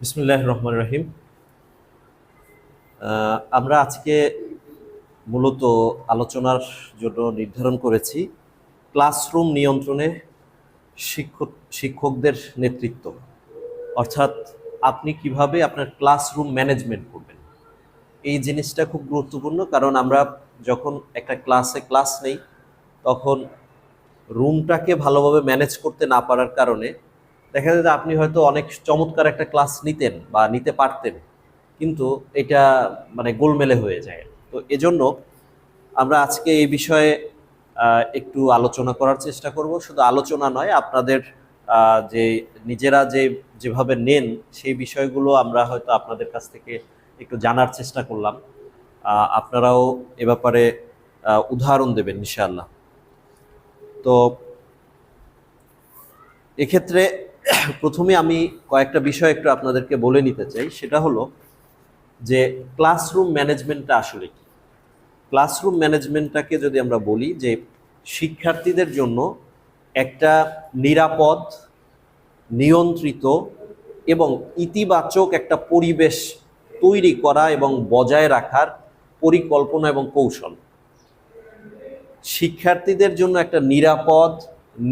বিসমিল্লাহির রহমানির রহিম। আমরা আজকে মূলত আলোচনার জন্য নির্ধারণ করেছি ক্লাসরুম নিয়ন্ত্রণে শিক্ষকদের নেতৃত্ব, অর্থাৎ আপনি কিভাবে আপনার ক্লাসরুম ম্যানেজমেন্ট করবেন। এই জিনিসটা খুব গুরুত্বপূর্ণ, কারণ আমরা যখন একটা ক্লাস নেই তখন রুমটাকে ভালোভাবে ম্যানেজ করতে না পারার কারণে দেখা যায় যে আপনি হয়তো অনেক চমৎকার একটা ক্লাস নিতেন বা নিতে পারতেন, কিন্তু এটা মানে গোলমেলে হয়ে যায়। তো এজন্য আমরা আজকে এই বিষয়ে একটু আলোচনা করার চেষ্টা করব। শুধু আলোচনা নয়, আপনাদের যে নিজেরা যেভাবে নেন সেই বিষয়গুলো আমরা হয়তো আপনাদের কাছ থেকে একটু জানার চেষ্টা করলাম। আপনারাও এ ব্যাপারে উদাহরণ দেবেন ইনশাআল্লাহ। তো এক্ষেত্রে প্রথমে আমি কয়েকটা বিষয় একটু আপনাদেরকে বলে নিতে চাই। সেটা হলো যে ক্লাসরুম ম্যানেজমেন্টটা আসলে কি। ক্লাসরুম ম্যানেজমেন্টটাকে যদি আমরা বলি যে শিক্ষার্থীদের জন্য একটা নিরাপদ, নিয়ন্ত্রিত এবং ইতিবাচক একটা পরিবেশ তৈরি করা এবং বজায় রাখার পরিকল্পনা এবং কৌশল। শিক্ষার্থীদের জন্য একটা নিরাপদ,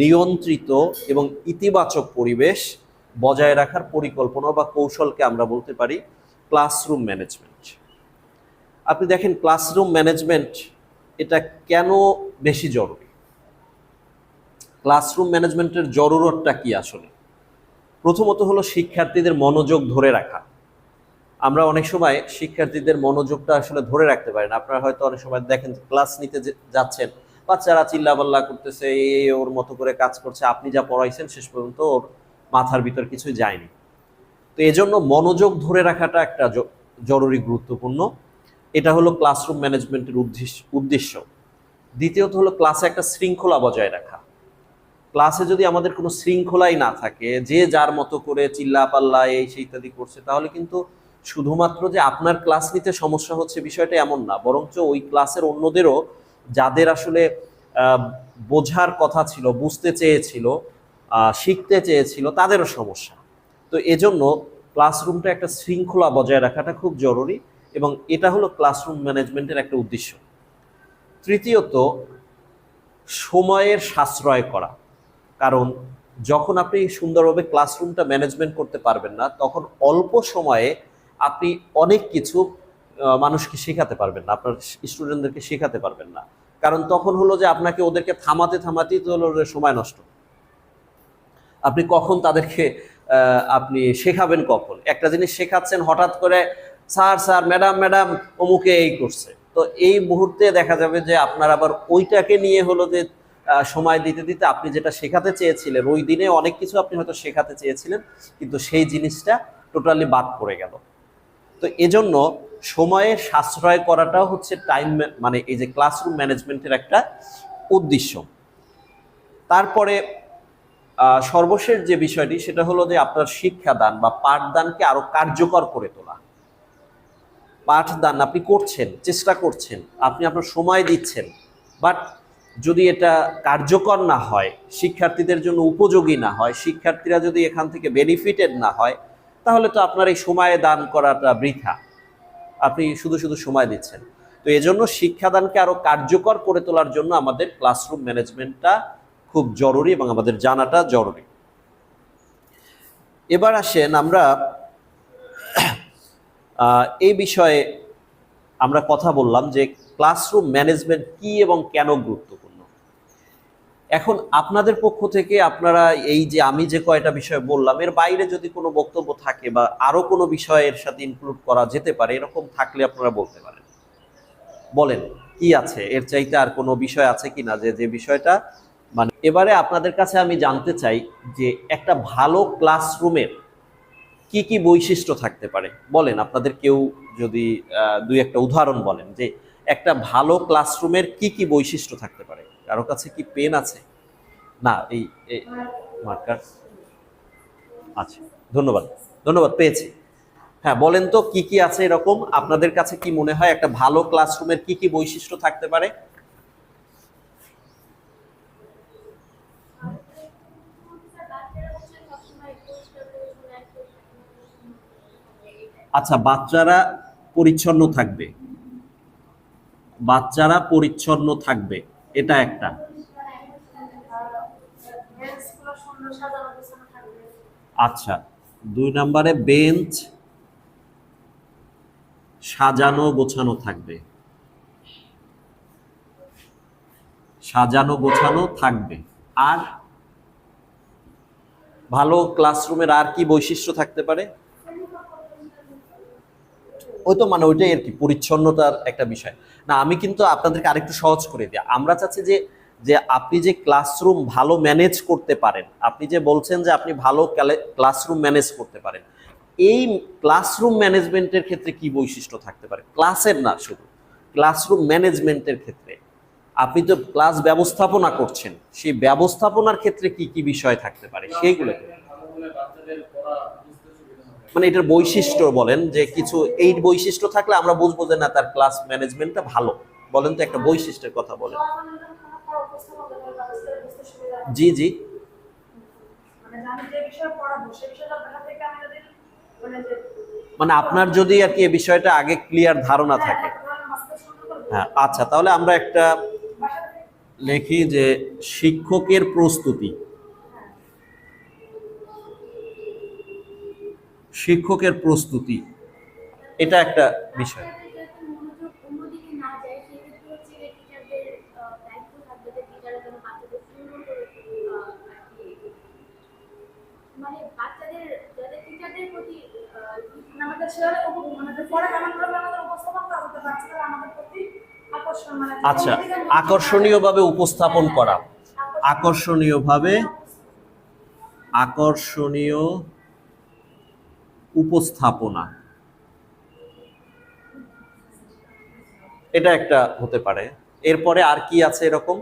নিয়ন্ত্রিত এবং ইতিবাচক পরিবেশ বজায় রাখার পরিকল্পনা বা কৌশলকে আমরা বলতে পারি ক্লাসরুম ম্যানেজমেন্ট। আপনি দেখেন ক্লাসরুম ম্যানেজমেন্ট এটা কেন বেশি জরুরি। ক্লাসরুম ম্যানেজমেন্টের জরুরতটা কি আসলে? প্রথমত হলো শিক্ষার্থীদের মনোযোগ ধরে রাখা। আমরা অনেক সময় শিক্ষার্থীদের মনোযোগটা আসলে ধরে রাখতে পারি না। আপনারা হয়তো অনেক সময় দেখেন ক্লাস নিতে যাচ্ছেন, বাচ্চারা চিল্লাপাল্লা করতেছে, ওর মতো করে কাজ করছে, আপনি যা পড়াইছেন শেষ পর্যন্ত ওর মাথার ভিতর কিছুই যায়নি। তো এজন্য মনোযোগ ধরে রাখাটা একটা জরুরি, গুরুত্বপূর্ণ। এটা হলো ক্লাসরুম ম্যানেজমেন্টের উদ্দেশ্য। দ্বিতীয়ত হলো ক্লাসে একটা শৃঙ্খলা বজায় রাখা। ক্লাসে যদি আমাদের কোনো শৃঙ্খলাই না থাকে, যে যার মতো করে চিল্লা পাল্লা এই সেই ইত্যাদি করছে, তাহলে কিন্তু শুধুমাত্র যে আপনার ক্লাস নিতে সমস্যা হচ্ছে বিষয়টা এমন না, বরঞ্চ ওই ক্লাসের অন্যদেরও, যাদের আসলে বোঝার কথা ছিল, বুঝতে চেয়েছিল, শিখতে চেয়েছিল, তাদেরও সমস্যা। তো এজন্য ক্লাসরুমটা একটা শৃঙ্খলা বজায় রাখাটা খুব জরুরি, এবং এটা হলো ক্লাসরুম ম্যানেজমেন্টের একটা উদ্দেশ্য। তৃতীয়ত, সময়ের সাশ্রয় করা। কারণ যখন আপনি সুন্দরভাবে ক্লাসরুমটা ম্যানেজমেন্ট করতে পারবেন না, তখন অল্প সময়ে আপনি অনেক কিছু মানুষকে শেখাতে পারবেন না, আপনার স্টুডেন্টদেরকে শেখাতে পারবেন না। কারণ তখন হলো যে আপনাকে ওদেরকে থামাতেই তো হলো সময় নষ্ট। আপনি কখন তাদেরকে আপনি শেখাবেন, কখন একটা জিনিস শেখাচ্ছেন, হঠাৎ করে স্যার স্যার ম্যাডাম ম্যাডাম অমুকে এই করছে, তো এই মুহূর্তে দেখা যাবে যে আপনার আবার ওইটাকে নিয়ে হলো যে সময় দিতে দিতে আপনি যেটা শেখাতে চেয়েছিলেন, ওই দিনে অনেক কিছু আপনি হয়তো শেখাতে চেয়েছিলেন, কিন্তু সেই জিনিসটা টোটালি বাদ পড়ে গেল। তো এজন্য সময়ের সাশ্রয় করাটাও হচ্ছে টাইম, মানে এই যে ক্লাসরুম ম্যানেজমেন্টের একটা উদ্দেশ্য। তারপরে সর্বশেষ যে বিষয়টি, সেটা হলো যে আপনার শিক্ষাদান বা পাঠদানকে আরো কার্যকর করে তোলা। পাঠদান আপনি করছেন, চেষ্টা করছেন, আপনি আপনার সময় দিচ্ছেন, বাট যদি এটা কার্যকর না হয়, শিক্ষার্থীদের জন্য উপযোগী না হয়, শিক্ষার্থীরা যদি এখান থেকে বেনিফিটেড না হয়, তাহলে তো আপনার এই সময় দান করাটা বৃথা। আপনি শুধু শুধু সময় দিচ্ছেন। তো এজন্য শিক্ষাদানকে আরো কার্যকর করে তোলার জন্য আমাদের ক্লাসরুম ম্যানেজমেন্টটা খুব জরুরি এবং আমাদের জানাটা জরুরি। এবার আসেন আমরা এই বিষয়ে আমরা কথা বললাম যে ক্লাসরুম ম্যানেজমেন্ট কি এবং কেন গুরুত্বপূর্ণ। এখন আপনাদের পক্ষ থেকে আপনারা এই যে আমি যে কয়টা বিষয় বললাম, এর বাইরে যদি কোনো বক্তব্য থাকে বা আরো কোনো বিষয় এর সাথে ইনক্লুড করা যেতে পারে, এরকম থাকলে আপনারা বলতে পারেন। বলেন কি আছে, এর চাইতে আর কোনো বিষয় আছে কিনা, যে বিষয়টা মানে। এবারে আপনাদের কাছে আমি জানতে চাই যে একটা ভালো ক্লাসরুমের কি কি বৈশিষ্ট্য থাকতে পারে। বলেন, আপনাদের কেউ যদি দুই একটা উদাহরণ বলেন যে একটা ভালো ক্লাসরুমের কি কি বৈশিষ্ট্য থাকতে পারে। কারো কাছে কি পেন আছে? না, এই মার্কার আছে। ধন্যবাদ, ধন্যবাদ, পেয়েছি। হ্যাঁ, বলেন তো কি কি আছে এরকম, আপনাদের কাছে কি মনে হয় একটা ভালো ক্লাসরুমের কি কি বৈশিষ্ট্য থাকতে পারে? আচ্ছা, বাচ্চারা পরিচ্ছন্ন থাকবে, বাচ্চারা পরিচ্ছন্ন থাকবে, এটা একটা। আচ্ছা, 2 নম্বরে বেঞ্চ সাজানো গোছানো থাকবে, সাজানো গোছানো থাকবে। আর ভালো ক্লাসরুমের আর কি বৈশিষ্ট্য থাকতে পারে? ওই তো মানে ওইটাই আর কি, পরিচ্ছন্নতার একটা বিষয়। না, আমি কিন্তু আপনাদেরকে আরেকটু সহজ করে দিই। আমরা চাচ্ছি যে যে আপনি যে ক্লাসরুম ভালো ম্যানেজ করতে পারেন, আপনি যে বলছেন যে আপনি ভালো ক্লাসরুম ম্যানেজ করতে পারেন, এই ক্লাসরুম ম্যানেজমেন্টের ক্ষেত্রে কি বৈশিষ্ট্য থাকতে পারে? ক্লাসের না, শুধু ক্লাসরুম ম্যানেজমেন্টের ক্ষেত্রে আপনি তো ক্লাস ব্যবস্থাপনা করছেন, সেই ব্যবস্থাপনার ক্ষেত্রে কি কি বিষয় থাকতে পারে সেইগুলো মানে এটার বৈশিষ্ট্য বলেন, যে কিছু এই বৈশিষ্ট্য থাকলে আমরা বুঝবো যে না তার ক্লাস ম্যানেজমেন্টটা ভালো। বলেন তো একটা বৈশিষ্ট্যের কথা বলেন। জি জি। মানে আপনার যদি আর কি এই বিষয়টা আগে ক্লিয়ার ধারণা থাকে। হ্যাঁ, আচ্ছা, তাহলে আমরা একটা লিখি যে শিক্ষকের প্রস্তুতি, শিক্ষকের প্রস্তুতি, এটা একটা বিষয়। আচ্ছা, আকর্ষণীয়ভাবে উপস্থাপন করা, আকর্ষণীয়ভাবে, আকর্ষণীয় উপস্থাপনা, এটা একটা হতে পারে। এরপরে আর কি আছে এরকম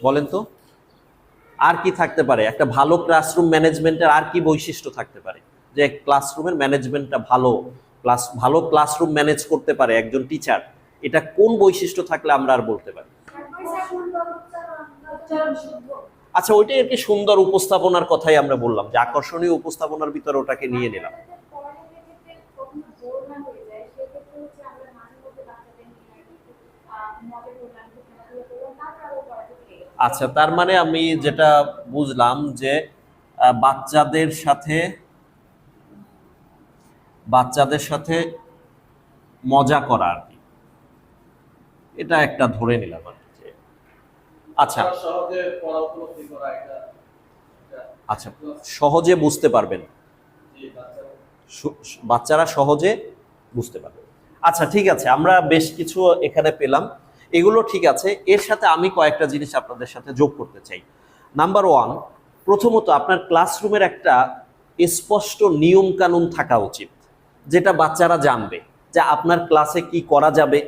বলেন তো? আর কি থাকতে পারে? একটা ভালো ক্লাসরুম ম্যানেজমেন্টের আর কি বৈশিষ্ট্য থাকতে পারে যে ক্লাসরুমের ম্যানেজমেন্টটা ভালো, ভালো ক্লাসরুম ম্যানেজ করতে পারে একজন টিচার? এটা কোন বৈশিষ্ট্য থাকলে আমরা আর বলতে পারি? আচ্ছা, ওইটাই আর কি, সুন্দর উপস্থাপনার কথাই আমরা বললাম, যে আকর্ষণীয় উপস্থাপনার ভিতরে ওটাকে নিয়ে নিলাম। আচ্ছা, তার মানে আমি যেটা বুঝলাম যে বাচ্চাদের সাথে, বাচ্চাদের সাথে মজা করা আর কি, এটা একটা ধরে নিলাম আর কি। আচ্ছা, আচ্ছা, সহজে বুঝতে পারবেন, বাচ্চারা সহজে বুঝতে পারবে। আচ্ছা, ঠিক আছে, আমরা বেশ কিছু এখানে পেলাম, এগুলো ঠিক আছে। এর সাথে আমি কয়েকটা জিনিস আপনাদের সাথে যোগ করতে চাই। নাম্বার 1, প্রথমত আপনার ক্লাসরুমের একটা স্পষ্ট নিয়ম কানুন থাকা উচিত, যেটা বাচ্চারা জানবে যে আপনার ক্লাসে কি করা যাবে,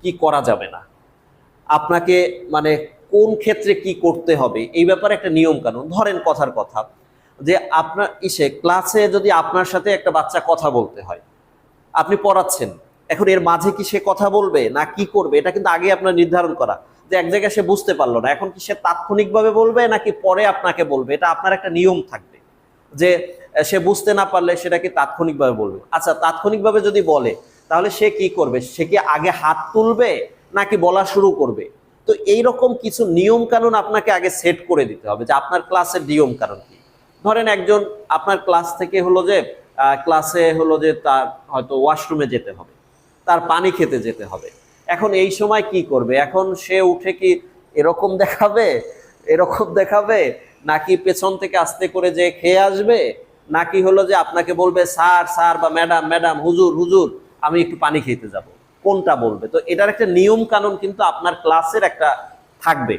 কি করা যাবে না, আপনাকে মানে কোন ক্ষেত্রে কি করতে হবে, এই ব্যাপারে একটা নিয়ম কানুন। ধরেন কথার কথা, যে আপনার ক্লাসে যদি আপনার সাথে একটা বাচ্চা কথা বলতে হয়, আপনি পড়াচ্ছেন, এখন এর মাঝে কি সে কথা বলবে না কি করবে, এটা কিন্তু আগে আপনার নির্ধারণ করা। যে এক জায়গায় সে বুঝতে পারলো না, এখন কি সে তাৎক্ষণিকভাবে বলবে নাকি পরে আপনাকে বলবে, এটা আপনার একটা নিয়ম থাকবে। যে সে বুঝতে না পারলে সেটা কি তাৎক্ষণিকভাবে বলবে। আচ্ছা, তাৎক্ষণিকভাবে যদি বলে তাহলে সে কি করবে? সে কি আগে হাত তুলবে নাকি বলা শুরু করবে? তো এইরকম কিছু নিয়ম কানুন আপনাকে আগে সেট করে দিতে হবে, যে আপনার ক্লাসের নিয়ম কানুন কি। ধরেন একজন আপনার ক্লাস থেকে হলো যে ক্লাসে হলো যে তার হয়তো ওয়াশরুমে যেতে হবে, তার পানি খেতে যেতে হবে। এখন এই সময় কি করবে? এখন সে উঠে কি এরকম দেখাবে, এরকম দেখাবে, নাকি পেছন থেকে আস্তে করে যে খেয়ে আসবে, নাকি হলো যে আপনাকে বলবে স্যার স্যার বা ম্যাডাম ম্যাডাম, হুজুর হুজুর, আমি একটু পানি খেতে যাব, কোনটা বলবে? তো এটার একটা নিয়ম কানুন কিন্তু আপনার ক্লাসের একটা থাকবে।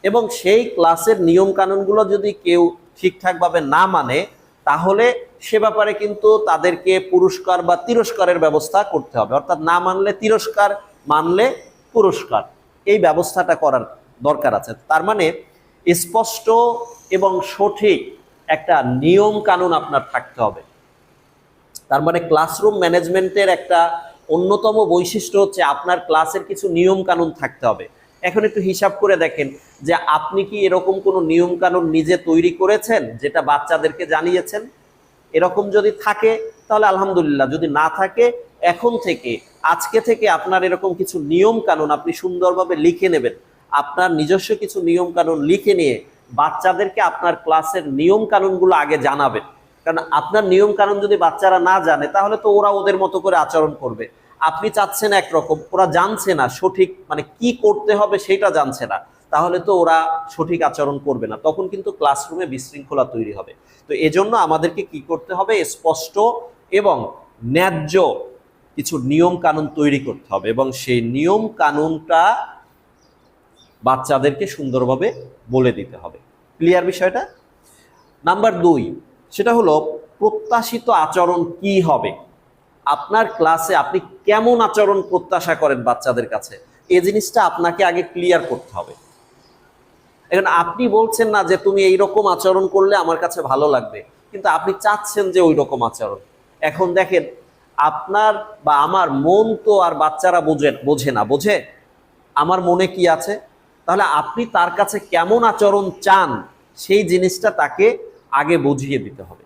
এবং সেই ক্লাসের নিয়ম কানুনগুলো যদি কেউ ঠিকঠাকভাবে না মানে, তাহলে সে ব্যাপারে কিন্তু তাদেরকে পুরস্কার বা তিরস্কারের ব্যবস্থা করতে হবে। অর্থাৎ না মানলে তিরস্কার, মানলে পুরস্কার, এই ব্যবস্থাটা করার দরকার আছে। তার মানে স্পষ্ট এবং সঠিক একটা নিয়ম কানুন আপনার থাকতে হবে। তার মানে ক্লাসরুম ম্যানেজমেন্টের একটা অন্যতম বৈশিষ্ট্য হচ্ছে আপনার ক্লাসের কিছু নিয়ম কানুন থাকতে হবে। এখন একটু হিসাব করে দেখেন যে আপনি কি এরকম কোনো নিয়ম কানুন নিজে তৈরি করেছেন যেটা বাচ্চাদেরকে জানিয়েছেন? এরকম যদি থাকে তাহলে আলহামদুলিল্লাহ, যদি না থাকে এখন থেকে আজকে থেকে আপনার এরকম কিছু নিয়ম কানুন আপনি সুন্দরভাবে লিখে নেবেন। আপনার নিজস্ব কিছু নিয়ম কানুন লিখে নিয়ে বাচ্চাদেরকে আপনার ক্লাসের নিয়ম কানুনগুলো আগে জানাবেন। কারণ আপনার নিয়ম কানুন যদি বাচ্চারা না জানে তাহলে তো ওরা ওদের মতো করে আচরণ করবে। আপনি চাচ্ছেন একরকম, ওরা জানছে না সঠিক মানে কি করতে হবে সেটা জানছে না, তাহলে তো ওরা সঠিক আচরণ করবে না, তখন কিন্তু ক্লাসরুমে বিশৃঙ্খলা তৈরি হবে। তো এজন্য আমাদেরকে কি করতে হবে, স্পষ্ট এবং ন্যায্য কিছু নিয়ম কানুন তৈরি করতে হবে এবং সেই নিয়ম কানুনটা বাচ্চাদেরকে সুন্দরভাবে বলে দিতে হবে। ক্লিয়ার বিষয়টা? নাম্বার 2, সেটা হলো প্রত্যাশিত আচরণ কি হবে। আপনার ক্লাসে আপনি কেমন আচরণ প্রত্যাশা করেন বাচ্চাদের কাছে, এই জিনিসটা আপনাকে আগে ক্লিয়ার করতে হবে। এখন আপনি বলছেন না যে তুমি এইরকম আচরণ করলে আমার কাছে ভালো লাগবে, কিন্তু আপনি চাচ্ছেন যে ওই রকম আচরণ। এখন দেখেন, আপনার বা আমার মন তো আর বাচ্চারা বোঝে না, বোঝে আমার মনে কি আছে। তাহলে আপনি তার কাছে কেমন আচরণ চান সেই জিনিসটা তাকে আগে বুঝিয়ে দিতে হবে।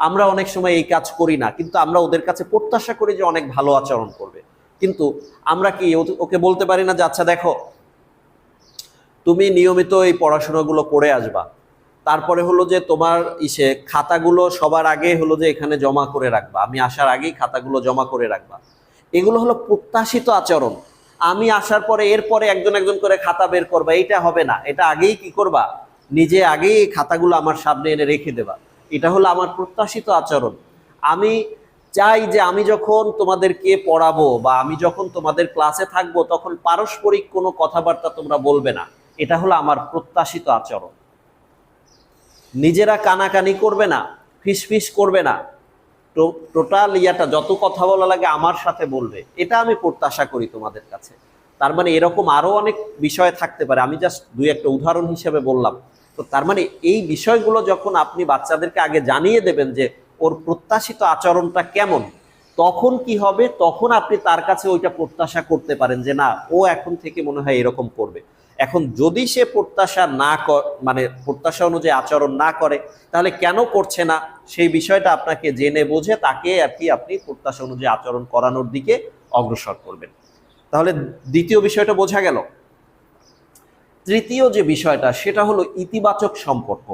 আমরা অনেক সময় এই কাজ করি না, কিন্তু আমরা ওদের কাছে প্রত্যাশা করি যে অনেক ভালো আচরণ করবে, কিন্তু আমরা কি ওকে বলতে পারি না যে আচ্ছা দেখো তুমি নিয়মিত এই পড়াশোনাগুলো করে আসবা, তারপরে হলো যে তোমার খাতাগুলো সবার আগে হলো যে এখানে জমা করে রাখবা, আমি আসার আগেই খাতাগুলো জমা করে রাখবা। এগুলো হলো প্রত্যাশিত আচরণ। আমি আসার পরে এরপরে একজন একজন করে খাতা বের করবা, এটা হবে না। এটা আগেই কি করবা, নিজে আগেই খাতাগুলো আমার সামনে এনে রেখে দেবা। এটা হলো আমার প্রত্যাশিত আচরণ। আমি চাই যে আমি যখন তোমাদেরকে পড়াবো বা আমি যখন তোমাদের ক্লাসে থাকবো তখন পারস্পরিক কোনো কথাবার্তা তোমরা বলবে না, এটা হলো আমার প্রত্যাশিত আচরণ। নিজেরা কানাকানি করবে না, ফিসফিস করবে না, টোটাল যত কথা বলা লাগে আমার সাথে বলবে, এটা আমি প্রত্যাশা করি তোমাদের কাছে। তার মানে এরকম আরো অনেক বিষয় থাকতে পারে, আমি জাস্ট 2-1টা উদাহরণ হিসেবে বললাম। তো তার মানে এই বিষয়গুলো যখন আপনি বাচ্চাদেরকে আগে জানিয়ে দেবেন যে ওর প্রত্যাশিত আচরণটা কেমন, তখন কি হবে, তখন আপনি তার কাছে ওইটা প্রত্যাশা করতে পারেন যে না, ও এখন থেকে মনে হয় এরকম করবে। এখন যদি সে প্রত্যাশা না মানে প্রত্যাশা অনুযায়ী আচরণ না করে, তাহলে কেন করছে না সেই বিষয়টা আপনাকে জেনে বুঝে তাকে আর কি আপনি প্রত্যাশা অনুযায়ী আচরণ করানোর দিকে অগ্রসর করবেন। তাহলে দ্বিতীয় বিষয়টা বোঝা গেল। তৃতীয় যে বিষয়টা সেটা হলো ইতিবাচক সম্পর্ক।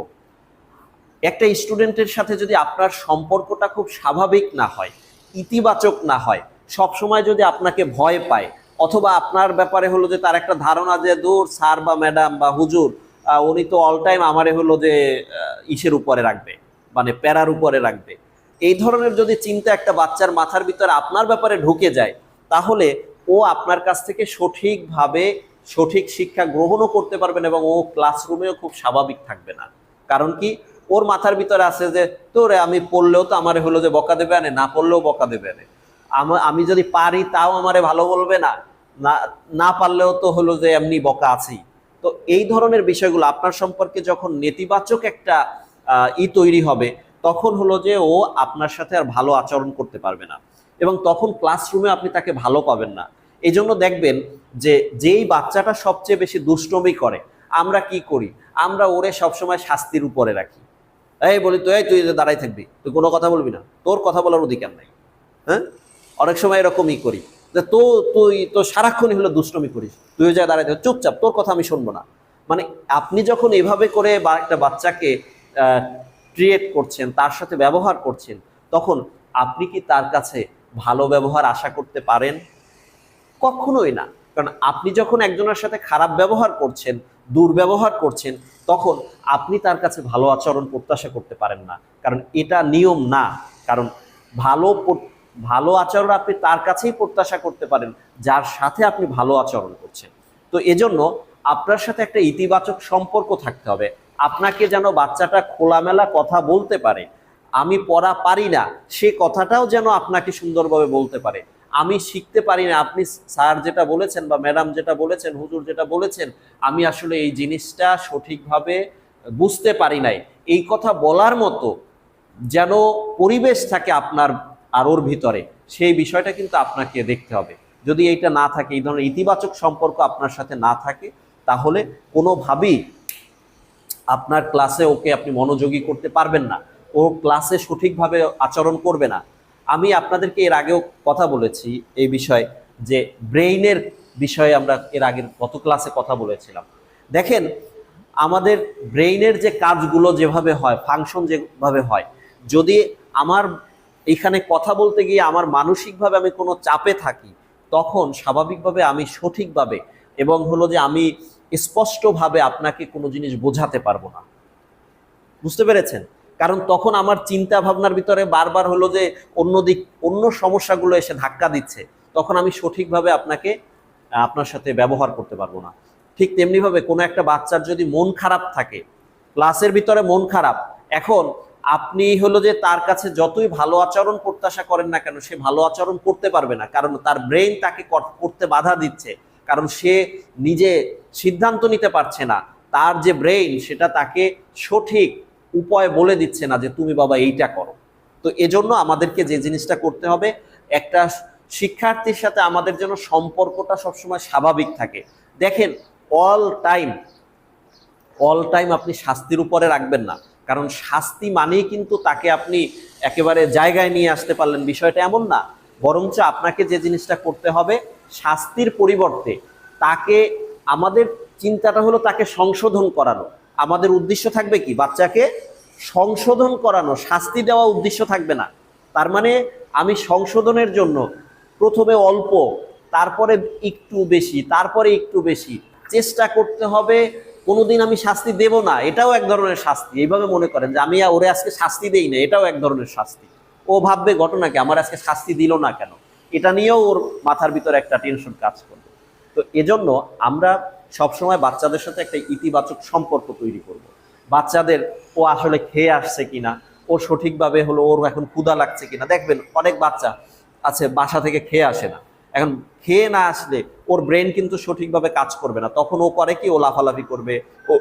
একটা স্টুডেন্টের সাথে যদি আপনার সম্পর্কটা খুব স্বাভাবিক না হয়, ইতিবাচক না হয়, সব সময় যদি আপনাকে ভয় পায় অথবা আপনার ব্যাপারে হলো যে তার একটা ধারণা যে দূর স্যার বা ম্যাডাম বা হুজুর উনি তো অল টাইম আমারে হলো যে ইসের উপরে রাখবে, মানে প্যারার উপরে রাখবে, এই ধরনের যদি চিন্তা একটা বাচ্চার মাথার ভিতরে আপনার ব্যাপারে ঢুকে যায়, তাহলে ও আপনার কাছ থেকে সঠিকভাবে সঠিক শিক্ষা গ্রহণও করতে পারবেন এবং ও ক্লাসরুমেও খুব স্বাভাবিক থাকবে না। কারণ কি, ওর মাথার ভিতরে আছে যে তোরে আমি পড়লেও তো আমারে হলো যে বকা দেবে আনে, না পড়লেও বকা দেবে আনে, আমি যদি পারি তাও আমারে ভালো বলবে না, না পারলেও তো হলো যে এমনি বকা আছি। তো এই ধরনের বিষয়গুলো আপনার সম্পর্কে যখন নেতিবাচক একটা তৈরি হবে, তখন হলো যে ও আপনার সাথে আর ভালো আচরণ করতে পারবে না এবং তখন ক্লাসরুমে আপনি তাকে ভালো পাবেন না। এই জন্য দেখবেন যে যেই বাচ্চাটা সবচেয়ে বেশি দুষ্টমি করে, আমরা কি করি, আমরা ওরে সবসময় শাস্তির উপরে রাখি। এই বলি তো, এই তুই দাঁড়াই থাকবি, তুই কোনো কথা বলবি না, তোর কথা বলার অধিকার নাই। হ্যাঁ, অনেক সময় এরকমই করি যে তুই তো সারাক্ষণই হলো দুষ্টমি করিস, তুইও যা দাঁড়াই থাক, চুপচাপ, তোর কথা আমি শুনবো না। মানে আপনি যখন এভাবে করে বা একটা বাচ্চাকে ট্রিট করছেন, তার সাথে ব্যবহার করছেন, তখন আপনি কি তার কাছে ভালো ব্যবহার আশা করতে পারেন? কখনোই না। কারণ আপনি যখন একজনের সাথে খারাপ ব্যবহার করছেন, দুর্ব্যবহার করছেন, তখন আপনি তার কাছে ভালো আচরণ প্রত্যাশা করতে পারেন না, কারণ এটা নিয়ম না। কারণ ভালো আচরণ আপনি তার কাছেই প্রত্যাশা করতে পারেন যার সাথে আপনি ভালো আচরণ করছেন। তো এজন্য আপনার সাথে একটা ইতিবাচক সম্পর্ক থাকতে হবে। আপনাকে যেন বাচ্চাটা খোলামেলা কথা বলতে পারে, আমি পড়া পারি না সে কথাটাও যেন আপনাকে সুন্দরভাবে বলতে পারে, আমি শিখতে পারি না, আপনি স্যার যেটা বলেছেন বা ম্যাডাম যেটা বলেছেন, হুজুর যেটা বলেছেন, আমি আসলে এই জিনিসটা সঠিকভাবে বুঝতে পারি নাই, এই কথা বলার মতো যেন পরিবেশ থাকে আপনার আর ওর ভিতরে, সেই বিষয়টা কিন্তু আপনাকে দেখতে হবে। যদি এইটা না থাকে, এই ধরনের ইতিবাচক সম্পর্ক আপনার সাথে না থাকে, তাহলে কোনোভাবেই আপনার ক্লাসে ওকে আপনি মনোযোগী করতে পারবেন না। ও ক্লাসে সঠিকভাবে আচরণ করবে না। আমি আপনাদেরকে এর আগেও কথা বলেছি এই বিষয়ে, যে ব্রেইনের বিষয়ে আমরা এর আগের গত ক্লাসে কথা বলেছিলাম। দেখেন, আমাদের ব্রেইনের যে কাজগুলো যেভাবে হয়, ফাংশন যেভাবে হয়, যদি আমার এখানে কথা বলতে গিয়ে আমার মানসিকভাবে আমি কোনো চাপে থাকি, তখন স্বাভাবিকভাবে আমি সঠিকভাবে এবং হলো যে আমি স্পষ্টভাবে আপনাকে কোনো জিনিস বোঝাতে পারবো না। বুঝতে পেরেছেন? কারণ তখন আমার চিন্তা ভাবনার ভিতরে বারবার হলো যে অন্য সমস্যাগুলো এসে ধাক্কা দিচ্ছে, তখন আমি সঠিকভাবে আপনার সাথে ব্যবহার করতে পারবো না। ঠিক তেমনিভাবে কোনো একটা বাচ্চার যদি মন খারাপ থাকে, ক্লাসের ভিতরে মন খারাপ, এখন আপনি হলো যে তার কাছে যতই ভালো আচরণ প্রত্যাশা করেন না কেন, সে ভালো আচরণ করতে পারবে না, কারণ তার ব্রেইন তাকে করতে বাধা দিচ্ছে, কারণ সে নিজে সিদ্ধান্ত নিতে পারছে না। তার যে ব্রেইন সেটা তাকে সঠিক উপায় বলে দিচ্ছে না যে তুমি বাবা এইটা করো। তো এজন্য আমাদেরকে যে জিনিসটা করতে হবে, একটা শিক্ষার্থীর সাথে আমাদের যেন সম্পর্কটা সবসময় স্বাভাবিক থাকে। দেখেন, অল টাইম আপনি শাস্তির উপরে রাখবেন না, কারণ শাস্তি মানেই কিন্তু তাকে আপনি একেবারে জায়গায় নিয়ে আসতে পারলেন, বিষয়টা এমন না। বরঞ্চ আপনাকে যে জিনিসটা করতে হবে, শাস্তির পরিবর্তে তাকে, আমাদের চিন্তাটা হলো তাকে সংশোধন করানো। আমাদের উদ্দেশ্য থাকবে কি, বাচ্চাকে সংশোধন করানো, শাস্তি দেওয়া উদ্দেশ্য থাকবে না। তার মানে আমি সংশোধনের জন্য প্রথমে অল্প, তারপরে একটু বেশি, তারপরে একটু বেশি চেষ্টা করতে হবে। কোনোদিন আমি শাস্তি দেব না, এটাও এক ধরনের শাস্তি। এইভাবে মনে করেন যে আমি ওরে আজকে শাস্তি দেই না, এটাও এক ধরনের শাস্তি। ও ভাববে ঘটনাকে আমার আজকে শাস্তি দিল না কেন, এটা নিয়েও ওর মাথার ভিতরে একটা টেনশন কাজ করবে। তো এজন্য আমরা সবসময় বাচ্চাদের সাথে একটা ইতিবাচক সম্পর্ক তৈরি করব। বাচ্চাদের, ও আসলে খেয়ে আসছে কিনা, ও সঠিকভাবে হলো ওর এখন ক্ষুধা লাগছে কিনা। দেখবেন অনেক বাচ্চা আছে বাসা থেকে খেয়ে আসে না, এখন খেয়ে না আসলে ওর ব্রেন কিন্তু সঠিকভাবে কাজ করবে না, তখন ও করে কি, ও লাফালাফি করবে, ও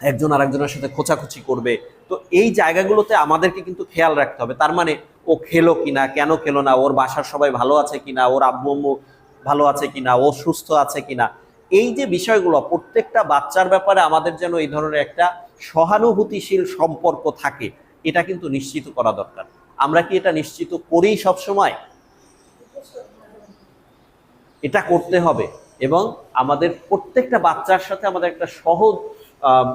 একজন আরেকজনের সাথে খোঁচাখুচি করবে। তো এই জায়গাগুলোতে আমাদেরকে কিন্তু খেয়াল রাখতে হবে। তার মানে ও খেলো কিনা, কেন খেলো না, ওর বাসার সবাই ভালো আছে কিনা, ওর আব্বু আম্মু ভালো আছে কিনা, ও সুস্থ আছে কিনা, এই যে বিষয়গুলো প্রত্যেকটা বাচ্চার ব্যাপারে আমাদের যেন এই ধরনের একটা সহানুভূতিশীল সম্পর্ক থাকে, এটা কিন্তু নিশ্চিত করা দরকার। আমরা কি এটা নিশ্চিত করি সব সময়? এটা করতে হবে। এবং আমাদের প্রত্যেকটা বাচ্চার সাথে আমাদের একটা সহজ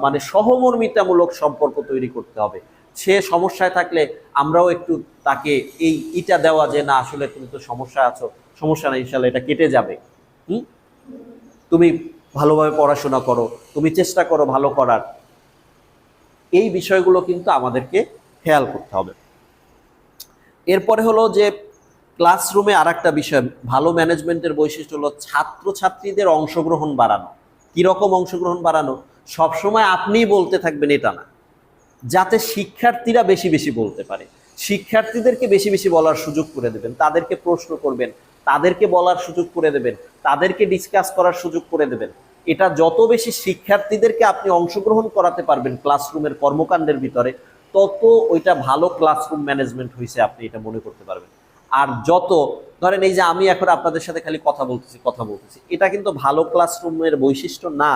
মানে সহমর্মিতামূলক সম্পর্ক তৈরি করতে হবে। সে সমস্যায় থাকলে আমরাও একটু তাকে এইটা দেওয়া যে না আসলে তুমি তো সমস্যা আছো, সমস্যা নাই, ইনশাল্লাহ এটা কেটে যাবে। তুমি ভালোভাবে পড়াশোনা করো, তুমি চেষ্টা করো ভালো করার। এই বিষয়গুলো কিন্তু আমাদেরকে খেয়াল করতে হবে। এরপরে হলো যে ক্লাসরুমে আর একটা বিষয়, ভালো ম্যানেজমেন্টের বৈশিষ্ট্য হলো ছাত্রছাত্রীদের অংশগ্রহণ বাড়ানো। কিরকম অংশগ্রহণ বাড়ানো? সবসময় আপনিই বলতে থাকবেন এটা না, যাতে শিক্ষার্থীরা বেশি বেশি বলতে পারে। শিক্ষার্থীদেরকে বেশি বেশি বলার সুযোগ করে দেবেন, তাদেরকে প্রশ্ন করবেন, তাদেরকে বলার সুযোগ করে দেবেন, তাদেরকে ডিসকাস করার সুযোগ করে দেবেন। এটা যত বেশি শিক্ষার্থীদেরকে আপনি অংশগ্রহণ করাতে পারবেন ক্লাসরুমের কর্মকাণ্ডের ভিতরে, তত ওইটা ভালো ক্লাসরুম ম্যানেজমেন্ট হয়েছে আপনি এটা মনে করতে পারবেন। আর যত ধরেন এই যে আমি এখন আপনাদের সাথে খালি কথা বলতেছি, এটা কিন্তু ভালো ক্লাসরুমের বৈশিষ্ট্য না।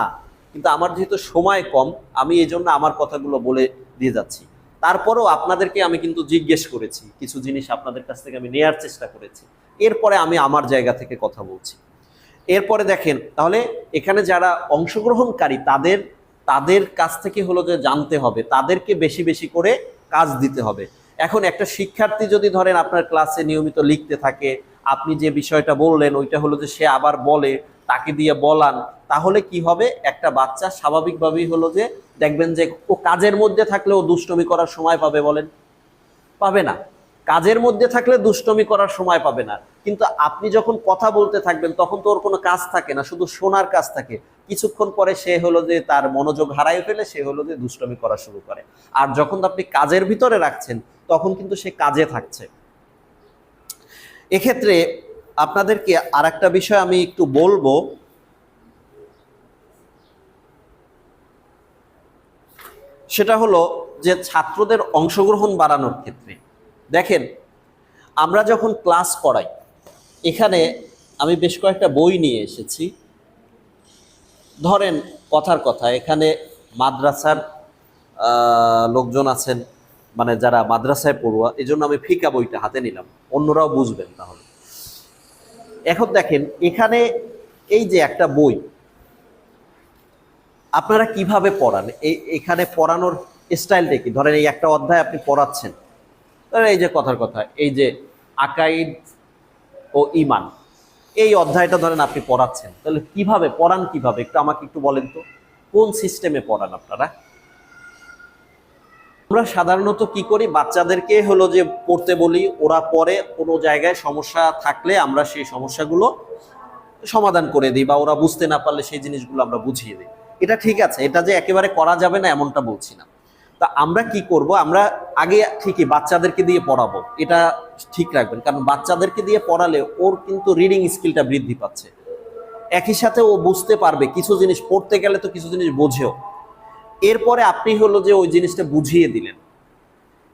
কিন্তু আমার যেহেতু সময় কম, আমি এই জন্য আমার কথাগুলো বলে দিয়ে যাচ্ছি। তারপরেও আপনাদেরকে আমি কিন্তু জিজ্ঞেস করেছি, কিছু জিনিস আপনাদের কাছ থেকে আমি নেয়ার চেষ্টা করেছি, এরপরে আমি আমার জায়গা থেকে কথা বলছি। এরপরে দেখেন, তাহলে এখানে যারা অংশগ্রহণকারী তাদের কাছ থেকে হলো যে জানতে হবে, তাদেরকে বেশি বেশি করে কাজ দিতে হবে। এখন একটা শিক্ষার্থী যদি ধরেন আপনার ক্লাসে নিয়মিত লিখতে থাকে, আপনি যে বিষয়টা বললেন ওইটা হলো যে সে আবার বলে, তাকে দিয়ে বলান, তাহলে কি হবে, একটা বাচ্চা স্বাভাবিকভাবেই হলো যে দেখবেন যে ও কাজের মধ্যে থাকলে ও দুষ্টমি করার সময় পাবে, বলেন পাবে না? কাজের মধ্যে থাকলে দুষ্টমি করার সময় পাবে না, কিন্তু আপনি যখন কথা বলতে থাকবেন তখন তো ওর কোনো কাজ থাকে না, শুধু শোনার কাজ থাকে। কিছুক্ষণ পরে সে হলো যে তার মনোযোগ হারাই ফেলে, সে হলো যে দুষ্টমি করা শুরু করে। আর যখন আপনি কাজের ভিতরে রাখছেন তখন কিন্তু সে কাজে থাকছে। এক্ষেত্রে আপনাদেরকে আর একটা বিষয় আমি একটু বলবো, সেটা হলো যে ছাত্রদের অংশগ্রহণ বাড়ানোর ক্ষেত্রে দেখেন, আমরা যখন ক্লাস করাই, এখানে আমি বেশ কয়েকটা বই নিয়ে এসেছি। ধরেন কথার কথা, এখানে মাদ্রাসার লোকজন আছেন, মানে যারা মাদ্রাসায় পড়ুয়া, এই জন্য আমি ফিকা বইটা হাতে নিলাম, অন্যরাও বুঝবেন তাহলে। এখন দেখেন এখানে এই যে একটা বই, আপনারা কিভাবে পড়ান, এখানে পড়ানোর স্টাইলটা কি? ধরেন এই একটা অধ্যায় আপনি পড়াচ্ছেন, ধরেন এই যে কথার কথা, এই যে আকাইদ ও ঈমান, এই অধ্যায়টা ধরেন আপনি পড়াচ্ছেন, তাহলে কিভাবে পড়ান, কিভাবে একটু আমাকে একটু বলেন তো, কোন সিস্টেমে পড়ান আপনারা? আমরা সাধারণত কি করি, বাচ্চাদেরকে হলো যে পড়তে বলি, ওরা পরে কোনো জায়গায় সমস্যা থাকলে আমরা সেই সমস্যাগুলো সমাধান করে দিই, বা ওরা বুঝতে না পারলে সেই জিনিসগুলো আমরা বুঝিয়ে দিই। এটা ঠিক আছে, এটা যে একেবারে করা যাবে না এমনটা বলছি না। তা আমরা কি করব, আমরা আগে ঠিকই বাচ্চাদেরকে দিয়ে পড়াবো, এটা ঠিক রাখবেন, কারণ বাচ্চাদেরকে দিয়ে পড়ালে ওর কিন্তু রিডিং স্কিলটা বৃদ্ধি পাচ্ছে, একই সাথে ও বুঝতে পারবে, কিছু জিনিস পড়তে গেলে তো কিছু জিনিস বোঝেও। এরপরে আপনি হলো যে ওই জিনিসটা বুঝিয়ে দিলেন।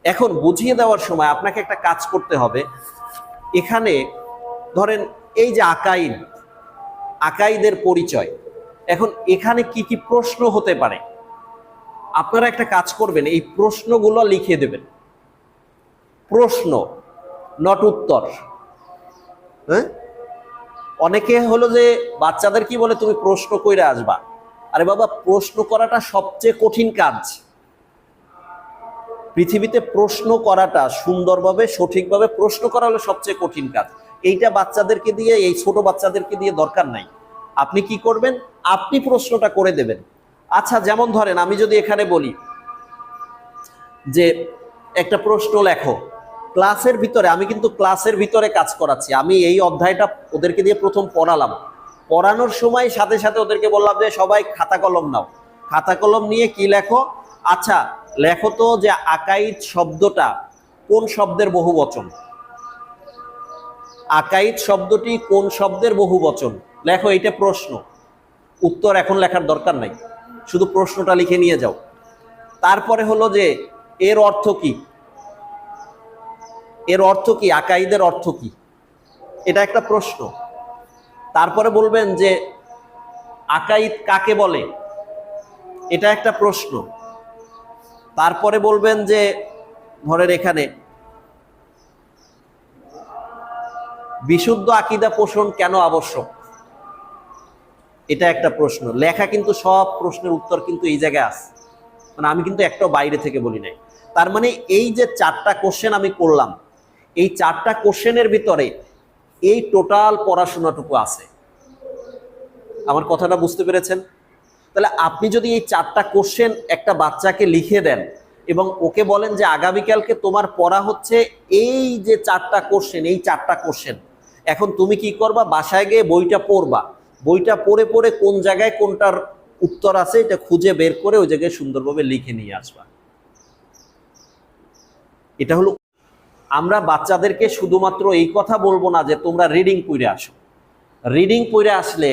এখন বুঝিয়ে দেওয়ার সময় আপনাকে একটা কাজ করতে হবে। এখানে ধরেন এই যে আকাইদ, আকাইদের পরিচয়, এখন এখানে কি কি প্রশ্ন হতে পারে, আপনারা একটা কাজ করবেন, এই প্রশ্নগুলো লিখে দেবেন। প্রশ্ন, নট উত্তর। হ্যাঁ, অনেকে হলো যে বাচ্চাদের কি বলে, তুমি প্রশ্ন কইরা আসবা। আরে বাবা, প্রশ্ন করাটা সবচেয়ে কঠিন কাজ পৃথিবীতে। প্রশ্ন করাটা সুন্দরভাবে সঠিকভাবে প্রশ্ন করা হলো সবচেয়ে কঠিন কাজ। এইটা বাচ্চাদেরকে দিয়ে, এই ছোট বাচ্চাদেরকে দিয়ে দরকার নাই। আপনি কি করবেন, আপনি প্রশ্নটা করে দেবেন। আচ্ছা, যেমন ধরেন আমি যদি এখানে বলি যে একটা প্রশ্ন লেখো, ক্লাসের ভিতরে, আমি কিন্তু ক্লাসের ভিতরে কাজ করাচ্ছি, আমি এই অধ্যায়টা ওদেরকে দিয়ে প্রথম পড়ালাম, পড়ানোর সময় সাথে সাথে ওদেরকে বললাম যে সবাই খাতা কলম নাও, খাতা কলম নিয়ে কি লেখো, আচ্ছা লেখো তো যে আকাইদ শব্দটা কোন শব্দের বহুবচন, আকাইদ শব্দটি কোন শব্দের বহুবচন লেখো। এটা প্রশ্ন, উত্তর এখন লেখার দরকার নাই, শুধু প্রশ্নটা লিখে নিয়ে যাও। তারপরে হলো যে এর অর্থ কি, এর অর্থ কি, আকাইদের অর্থ কি, এটা একটা প্রশ্ন। তারপরে বলবেন যে আকাইদ কাকে বলে, এটা একটা প্রশ্ন। তারপরে বলবেন যে ধরেন এখানে বিশুদ্ধ আকীদা পোষণ কেন আবশ্যক, এটা একটা প্রশ্ন। লেখা কিন্তু সব প্রশ্নের উত্তর কিন্তু এই জায়গায় আছে, মানে আমি কিন্তু একটাও বাইরে থেকে বলি নাই। তার মানে এই যে 4টা কোশ্চেন আমি করলাম, এই 4টা কোশ্চেনের ভিতরে এই টোটাল পড়াশোনাটুকু আছে। আমার কথাটা বুঝতে পেরেছেন? তাহলে আপনি যদি এই 4টা কোশ্চেন একটা বাচ্চাকে লিখে দেন এবং ওকে বলেন যে আগামীকালকে তোমার পড়া হচ্ছে এই যে 4টা কোশ্চেন, এই 4টা কোশ্চেন, এখন তুমি কি করবা, বাসায় গিয়ে বইটা পড়বা, বইটা পড়ে পড়ে কোন জায়গায় কোনটার উত্তর আছে এটা খুঁজে বের করে ওই জায়গায় সুন্দরভাবে লিখে নিয়ে আসবা। এটা হলো, আমরা বাচ্চাদেরকে শুধুমাত্র এই কথা বলবো না যে তোমরা রিডিং পড়ে আসো। রিডিং পড়ে আসলে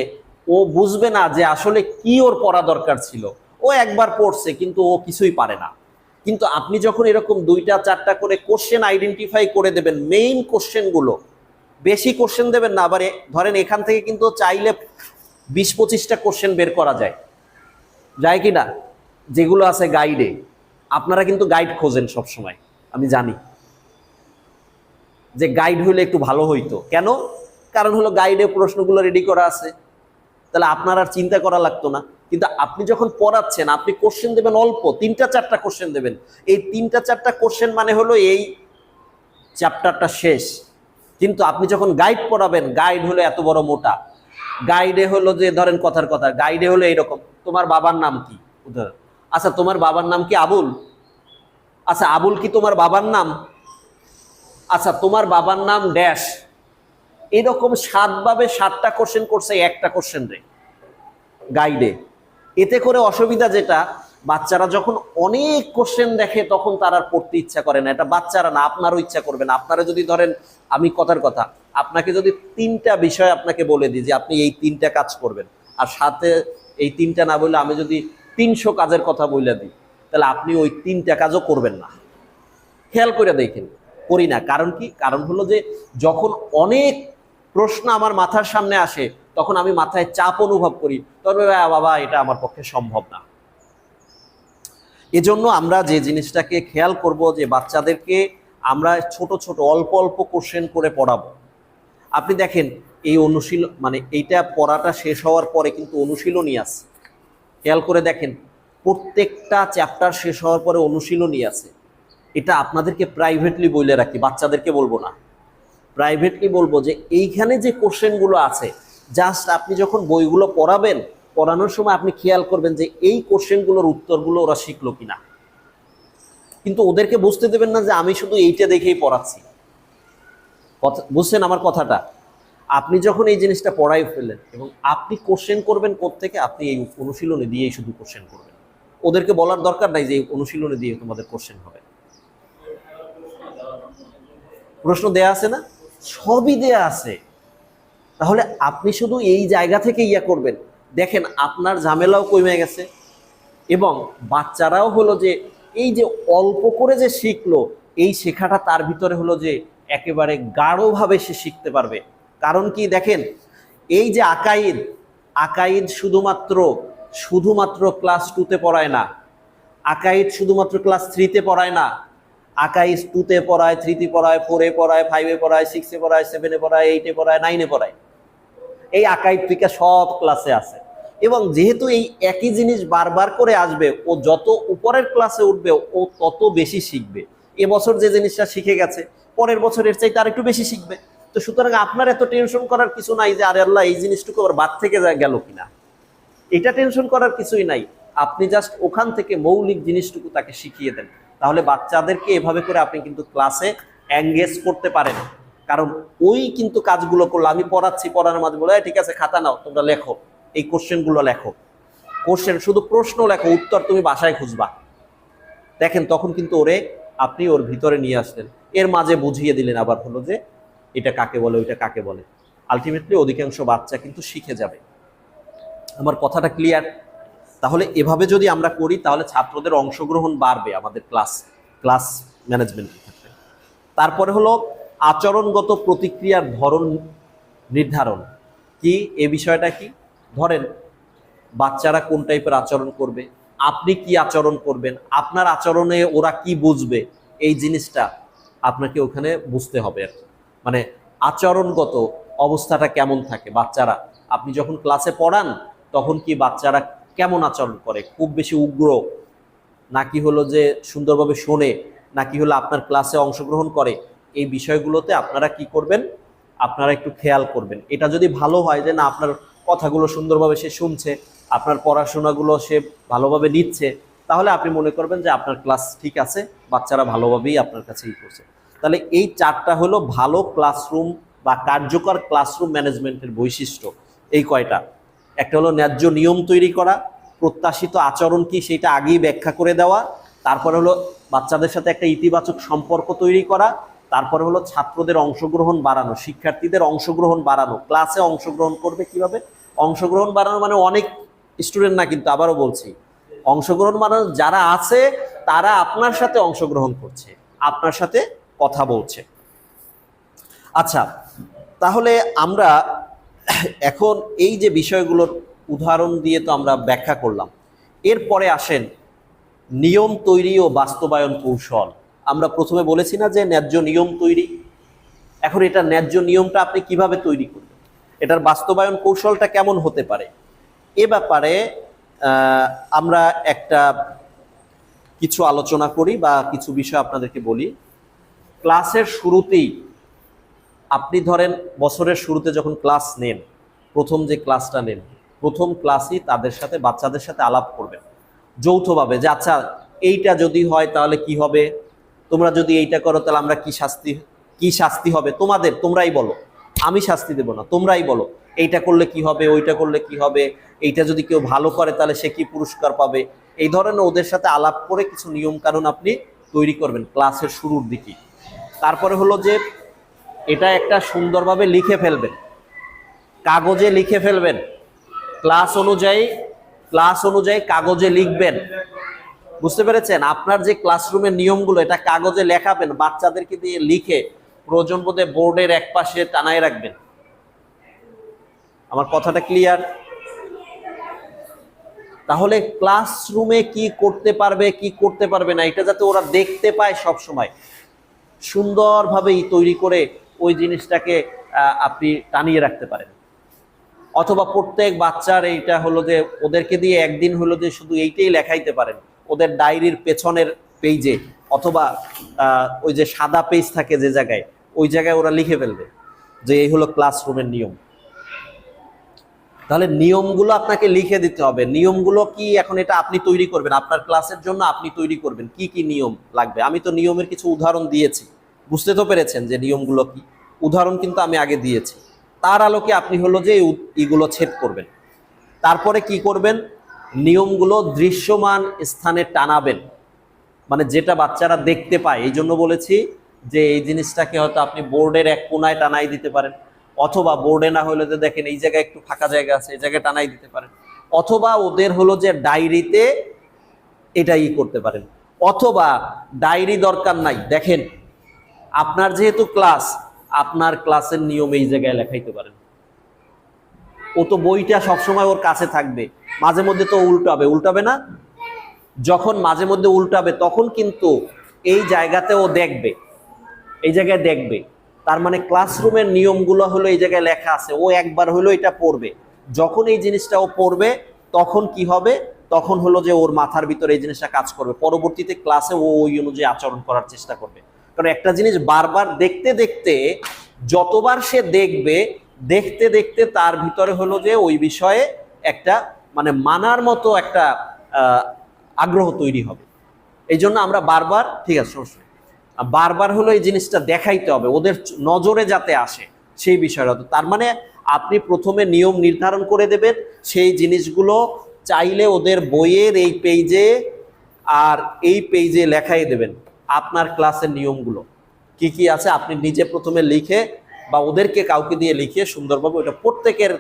ও বুঝবে না যে আসলে কি ওর পড়া দরকার ছিল, ও একবার পড়ছে কিন্তু ও কিছুই পারে না। কিন্তু আপনি যখন এরকম 2টা 4টা করে কোশ্চেন আইডেন্টিফাই করে দেবেন, মেইন কোশ্চেনগুলো, বেশি কোশ্চেন দেবেন না। আবার ধরেন এখান থেকে কিন্তু চাইলে 20-25টা কোশ্চেন বের করা যায়, যায় কি না, যেগুলো আছে গাইডে। আপনারা কিন্তু গাইড খোঁজেন সব সময়, আমি জানি যে গাইড হইলে একটু ভালো হইতো। কেন? কারণ হলো গাইডে প্রশ্নগুলো রেডি করা আছে, তাহলে আপনার আর চিন্তা করা লাগতো না। কিন্তু আপনি যখন পড়াচ্ছেন, আপনি কোশ্চেন দেবেন অল্প, 3টা 4টা কোশ্চেন দেবেন। এই 3টা 4টা কোশ্চেন মানে হলো এই চ্যাপ্টারটা শেষ। কিন্তু আপনি যখন গাইড পড়াবেন, গাইড হলো এত বড় মোটা, গাইডে হলো যে ধরেন কথার কথা, গাইডে হলো এইরকম, তোমার বাবার নাম কি, আচ্ছা তোমার বাবার নাম কি আবুল, আচ্ছা আবুল কি তোমার বাবার নাম, আচ্ছা তোমার বাবার নাম ড্যাশ। এরকম 7ভাবে 7টা কোশ্চেন করছে একটা কোশ্চেন রে গাইডে। এতে করে অসুবিধা যেটা, বাচ্চারা যখন অনেক কোশ্চেন দেখে তখন তার আর পড়তে ইচ্ছা করে না। এটা বাচ্চারা না, আপনারও ইচ্ছা করবে না। আপনারা যদি ধরেন, আমি কথার কথা, আপনাকে যদি 3টা বিষয় আপনাকে বলে দিই যে আপনি এই 3টা কাজ করবেন, আর সাথে এই 3টা না বললে আমি যদি 300 কাজের কথা বলে দিই, তাহলে আপনি ওই 3টা কাজও করবেন না। খেয়াল করে দেখেন, করি না। কারণ কি? কারণ হলো যে যখন অনেক প্রশ্ন আমার মাথার সামনে আসে তখন আমি মাথায় চাপ অনুভব করি, তবে বাবা এটা আমার পক্ষে সম্ভব না। এজন্য আমরা যে জিনিসটাকে খেয়াল করব যে বাচ্চাদেরকে আমরা ছোট ছোট অল্প অল্প কোশ্চেন করে পড়াবো। আপনি দেখেন এই অনুশীলন মানে এইটা পড়াটা শেষ হওয়ার পরে কিন্তু অনুশীলনী আছে, খেয়াল করে দেখেন প্রত্যেকটা চ্যাপ্টার শেষ হওয়ার পরে অনুশীলনী আছে। এটা আপনাদেরকে প্রাইভেটলি বলে রাখি, বাচ্চাদেরকে বলবো না, প্রাইভেটলি বলবো যে এইখানে যে কোশ্চেনগুলো আছে জাস্ট আপনি যখন বইগুলো পড়াবেন, পড়ানোর সময় আপনি খেয়াল করবেন যে এই কোশ্চেনগুলোর উত্তরগুলো ওরা শিখলো কিনা। কিন্তু ওদেরকে বুঝতে দেবেন না যে আমি শুধু এইটা দেখেই পড়াচ্ছি। কথা বুঝছেন আমার কথাটা? আপনি যখন এই জিনিসটা পড়াই ফেললেন এবং আপনি কোশ্চেন করবেন কোত্থেকে, আপনি এই অনুশীলনে দিয়েই শুধু কোশ্চেন করবেন। ওদেরকে বলার দরকার নাই যে এই অনুশীলনে দিয়ে তোমাদের কোশ্চেন হবে। প্রশ্ন দেয়া আছে না? সবই দেয়া আছে। তাহলে আপনি শুধু এই জায়গা থেকে ইয়া করবেন, দেখেন আপনার ঝামেলাও কমে গেছে এবং বাচ্চারাও হলো যে এই যে অল্প করে যে শিখলো, এই শেখাটা তার ভিতরে হলো যে একেবারে গাঢ়ভাবে সে শিখতে পারবে। কারণ কি দেখেন, এই যে আকাইদ, আকাইদ শুধুমাত্র ক্লাস 2-তে পড়ায় না, আকাইদ শুধুমাত্র ক্লাস 3-তে পড়ায় না, আকাইদ 2-তে পড়ায়, 3-তে পড়ায়, 4-এ পড়ায়, 5-এ পড়ায়, 6-এ পড়ায়, 7-এ পড়ায়, 8-এ পড়ায়, 9-এ পড়ায়। এই আকাইদ থেকে সব ক্লাসে আছে এবং যেহেতু এই একই জিনিস বারবার করে আসবে, ও যত উপরের ক্লাসে উঠবে ও তত বেশি শিখবে। এবছর যে জিনিসটা শিখে গেছে পরের বছর এর চাইতে আর একটু বেশি শিখবে। তো সুতরাং আপনার এত টেনশন করার কিছু নাই যে আরে আল্লাহ এই জিনিসটুকু আবার বাদ থেকে গেল কিনা, এটা টেনশন করার কিছুই নাই। আপনি জাস্ট ওখান থেকে মৌলিক জিনিসটুকু তাকে শিখিয়ে দেন, তাহলে বাচ্চাদেরকে এভাবে করে আপনি কিন্তু ক্লাসে এঙ্গেজ করতে পারেন। কারণ ওই কিন্তু কাজগুলো করলো, আমি পড়াচ্ছি, পড়ানোর মাঝে বলে ঠিক আছে খাতা নাও তোমরা লেখো, এই কোশ্চেনগুলো লেখো, কোশ্চেন শুধু প্রশ্ন লেখো, উত্তর তুমি বাসায় খুঁজবা। দেখেন তখন কিন্তু আপনি ওর ভিতরে নিয়ে আসলেন, এর মাঝে বুঝিয়ে দিলেন আবার হলো যে এটা কাকে বলে ওইটা কাকে বলে। আলটিমেটলি অধিকাংশ বাচ্চা কিন্তু শিখে যাবে। আমার কথাটা ক্লিয়ার? তাহলে এভাবে যদি আমরা করি তাহলে ছাত্রদের অংশগ্রহণ বাড়বে আমাদের ক্লাস ম্যানেজমেন্টের ক্ষেত্রে। তারপরে হলো আচরণগত প্রতিক্রিয়ার ধরন নির্ধারণ। কি এই বিষয়টা কি? ধরেন বাচ্চারা কোন টাইপের আচরণ করবে, আপনি কি আচরণ করবেন, আপনার আচরণে ওরা কি বুঝবে, এই জিনিসটা আপনাকে ওখানে বুঝতে হবে আর কি। মানে আচরণগত অবস্থাটা কেমন থাকে বাচ্চারা, আপনি যখন ক্লাসে পড়ান তখন কি বাচ্চারা কেমন আচরণ করে, খুব বেশি উগ্র নাকি হলো যে সুন্দরভাবে শোনে, নাকি হলো আপনার ক্লাসে অংশগ্রহণ করে, এই বিষয়গুলোতে আপনারা কি করবেন, আপনারা একটু খেয়াল করবেন। এটা যদি ভালো হয় যে না আপনার কথাগুলো সুন্দরভাবে সে শুনছে, আপনার পড়াশোনাগুলো সে ভালোভাবে নিচ্ছে, তাহলে আপনি মনে করবেন যে আপনার ক্লাস ঠিক আছে, বাচ্চারা ভালোভাবেই আপনার কাছে করছে। তাহলে এই 4টা হলো ভালো ক্লাসরুম বা কার্যকর ক্লাসরুম ম্যানেজমেন্টের বৈশিষ্ট্য। এই কয়টা, একটা হলো ন্যায্য নিয়ম তৈরি করা, প্রত্যাশিত আচরণ কি সেটা আগেই ব্যাখ্যা করে দেওয়া, তারপরে হলো বাচ্চাদের সাথে একটা ইতিবাচক সম্পর্ক তৈরি করা, তারপরে হলো ছাত্রদের অংশগ্রহণ বাড়ানো, শিক্ষার্থীদের অংশগ্রহণ বাড়ানো। ক্লাসে অংশগ্রহণ করবে কিভাবে? অংশগ্রহণ বাড়ানো মানে অনেক স্টুডেন্ট না, কিন্তু আবারও বলছি অংশগ্রহণ বাড়ানো যারা আছে তারা আপনার সাথে অংশগ্রহণ করছে, আপনার সাথে কথা বলছে। আচ্ছা, তাহলে আমরা এখন এই যে বিষয়গুলোর উদাহরণ দিয়ে তো আমরা ব্যাখ্যা করলাম, এরপরে আসেন নিয়ম তৈরি ও বাস্তবায়ন কৌশল। আমরা প্রথমে বলেছি না যে ন্যায্য নিয়ম তৈরি, এখন এটা ন্যায্য নিয়মটা আপনি কিভাবে তৈরি করবেন, এটার বাস্তবায়ন কৌশলটা কেমন হতে পারে, এ ব্যাপারে আমরা একটা কিছু আলোচনা করি বা কিছু বিষয় আপনাদেরকে বলি। ক্লাসের শুরুতেই আপনি ধরেন বছরের শুরুতে যখন ক্লাস নেন, প্রথম যে ক্লাসটা নেন, প্রথম ক্লাসই তাদের সাথে বাচ্চাদের সাথে আলাপ করবেন যৌথভাবে যে আচ্ছা এইটা যদি হয় তাহলে কি হবে, তোমরা যদি এইটা করো তাহলে আমরা কি শাস্তি হবে তোমাদের, তোমরাই বলো, আমি শাস্তি দেব না, তোমরাই বলো এইটা করলে কি হবে, ওইটা করলে কি হবে, এইটা যদি কেউ ভালো করে তাহলে সে কি পুরস্কার পাবে। এই ধরনের ওদের সাথে আলাপ করে কিছু নিয়ম কানুন আপনি তৈরি করবেন ক্লাসের শুরুর দিকে। তারপরে হলো যে এটা একটা সুন্দরভাবে লিখে ফেলবেন, কাগজে লিখে ফেলবেন, ক্লাস অনুযায়ী কাগজে লিখবেন। বুঝতে পেরেছেন? আপনার যে ক্লাসরুমের নিয়মগুলো এটা কাগজে লেখাবেন, বাচ্চাদেরকে দিয়ে লিখে প্রয়োজন বোধে বোর্ডের একপাশে টানায় রাখবেন। আমার কথাটা ক্লিয়ার? তাহলে ক্লাসরুমে কি করতে পারবে কি করতে পারবে না এটা যাতে ওরা দেখতে পায় সব সময়, সুন্দরভাবেই তৈরি করে ওই জিনিসটাকে আপনি টানিয়ে রাখতে পারেন। অথবা প্রত্যেক বাচ্চার এইটা হলো যে ওদেরকে দিয়ে একদিন হলো যে শুধু এইটাই লেখাইতে পারেন ওদের ডায়েরির পেছনের পেজে, অথবা ওই যে সাদা পেজ থাকে যে জায়গায়, ওই জায়গায় ওরা লিখে ফেলবে যে এই হলো ক্লাসরুমের নিয়ম। তাহলে নিয়মগুলো আপনাকে লিখে দিতে হবে। নিয়মগুলো কি এখন এটা আপনি তৈরি করবেন, আপনার ক্লাসের জন্য আপনি তৈরি করবেন কি কি নিয়ম লাগবে। আমি তো নিয়মের কিছু উদাহরণ দিয়েছি, বুঝতে তো পেরেছেন যে নিয়মগুলো কি, উদাহরণ কিন্তু আমি আগে দিয়েছি। তার আলোকে আপনি হলো যে এইগুলো ছেদ করবেন। তারপরে কি করবেন, নিয়মগুলো দৃশ্যমান স্থানে টানাবেন, মানে যেটা বাচ্চারা দেখতে পায়। এই জন্য বলেছি যে এই জিনিসটাকে হয়তো আপনি বোর্ডের এক কোনায় টানাই দিতে পারেন, অথবা বোর্ডে না হলে যে দেখেন এই জায়গায় একটু ফাঁকা জায়গা আছে এই জায়গায় টানাই দিতে পারেন, অথবা ওদের হলো যে ডায়েরিতে এটাই করতে পারেন, অথবা ডায়েরি দরকার নাই। দেখেন আপনার যেহেতু ক্লাস, আপনার ক্লাসের নিয়ম এই জায়গায় লেখাইতে পারেন। ও তো বইটা সবসময় ওর কাছে থাকবে, মাঝে মধ্যে তো উল্টাবে না, যখন মাঝে মধ্যে উল্টাবে তখন কিন্তু এই জায়গাতে ও দেখবে, এই জায়গায় দেখবে। তার মানে ক্লাসরুমের নিয়মগুলো হলো এই জায়গায় লেখা আছে, ও একবার হলো এটা পড়বে। যখন এই জিনিসটা ও পড়বে তখন কি হবে, তখন হলো যে ওর মাথার ভিতরে এই জিনিসটা কাজ করবে, পরবর্তীতে ক্লাসে ও ওই অনুযায়ী আচরণ করার চেষ্টা করবে। কারণ একটা জিনিস বারবার দেখতে দেখতে যতবার সে দেখবে, দেখতে দেখতে তার ভিতরে হলো যে ওই বিষয়ে একটা মানে মানার মতো একটা আগ্রহ তৈরি হবে। এই জন্য আমরা বারবার, ঠিক আছে সমস্যা, বারবার হলো এই জিনিসটা দেখাইতে হবে, ওদের নজরে যাতে আসে সেই বিষয়টা। তার মানে আপনি প্রথমে নিয়ম নির্ধারণ করে দেবেন, সেই জিনিসগুলো চাইলে ওদের বইয়ের এই পেজে আর এই পেজে লেখাই দেবেন। আপনার ক্লাসের নিয়মগুলো কি কি আছে আপনি নিজে প্রথমে লিখে বা ওদেরকে কাউকে দিয়ে লিখে সুন্দরভাবে ওটা প্রত্যেকের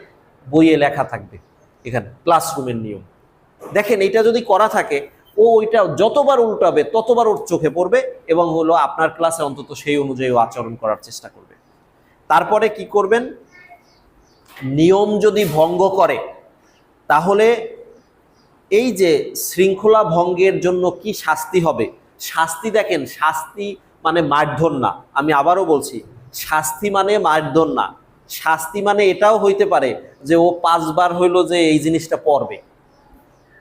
বইয়ে লেখা থাকবে এখানে ক্লাসরুমের নিয়ম। দেখেন এটা যদি করা থাকে, ও ওইটা যতবার উল্টাবে ততবার ওর চোখে পড়বে এবং হলো আপনার ক্লাসে অন্তত সেই অনুযায়ী ও আচরণ করার চেষ্টা করবে। তারপরে কি করবেন, নিয়ম যদি ভঙ্গ করে তাহলে এই যে শৃঙ্খলা ভঙ্গের জন্য কি শাস্তি হবে। শাস্তি দেখেন, শাস্তি মানে মারধর না, আমি আবারও বলছি শাস্তি মানে মারধর না। শাস্তি মানে এটাও হইতে পারে যে ও 5 বার হইলো যে এই জিনিসটা পড়বে,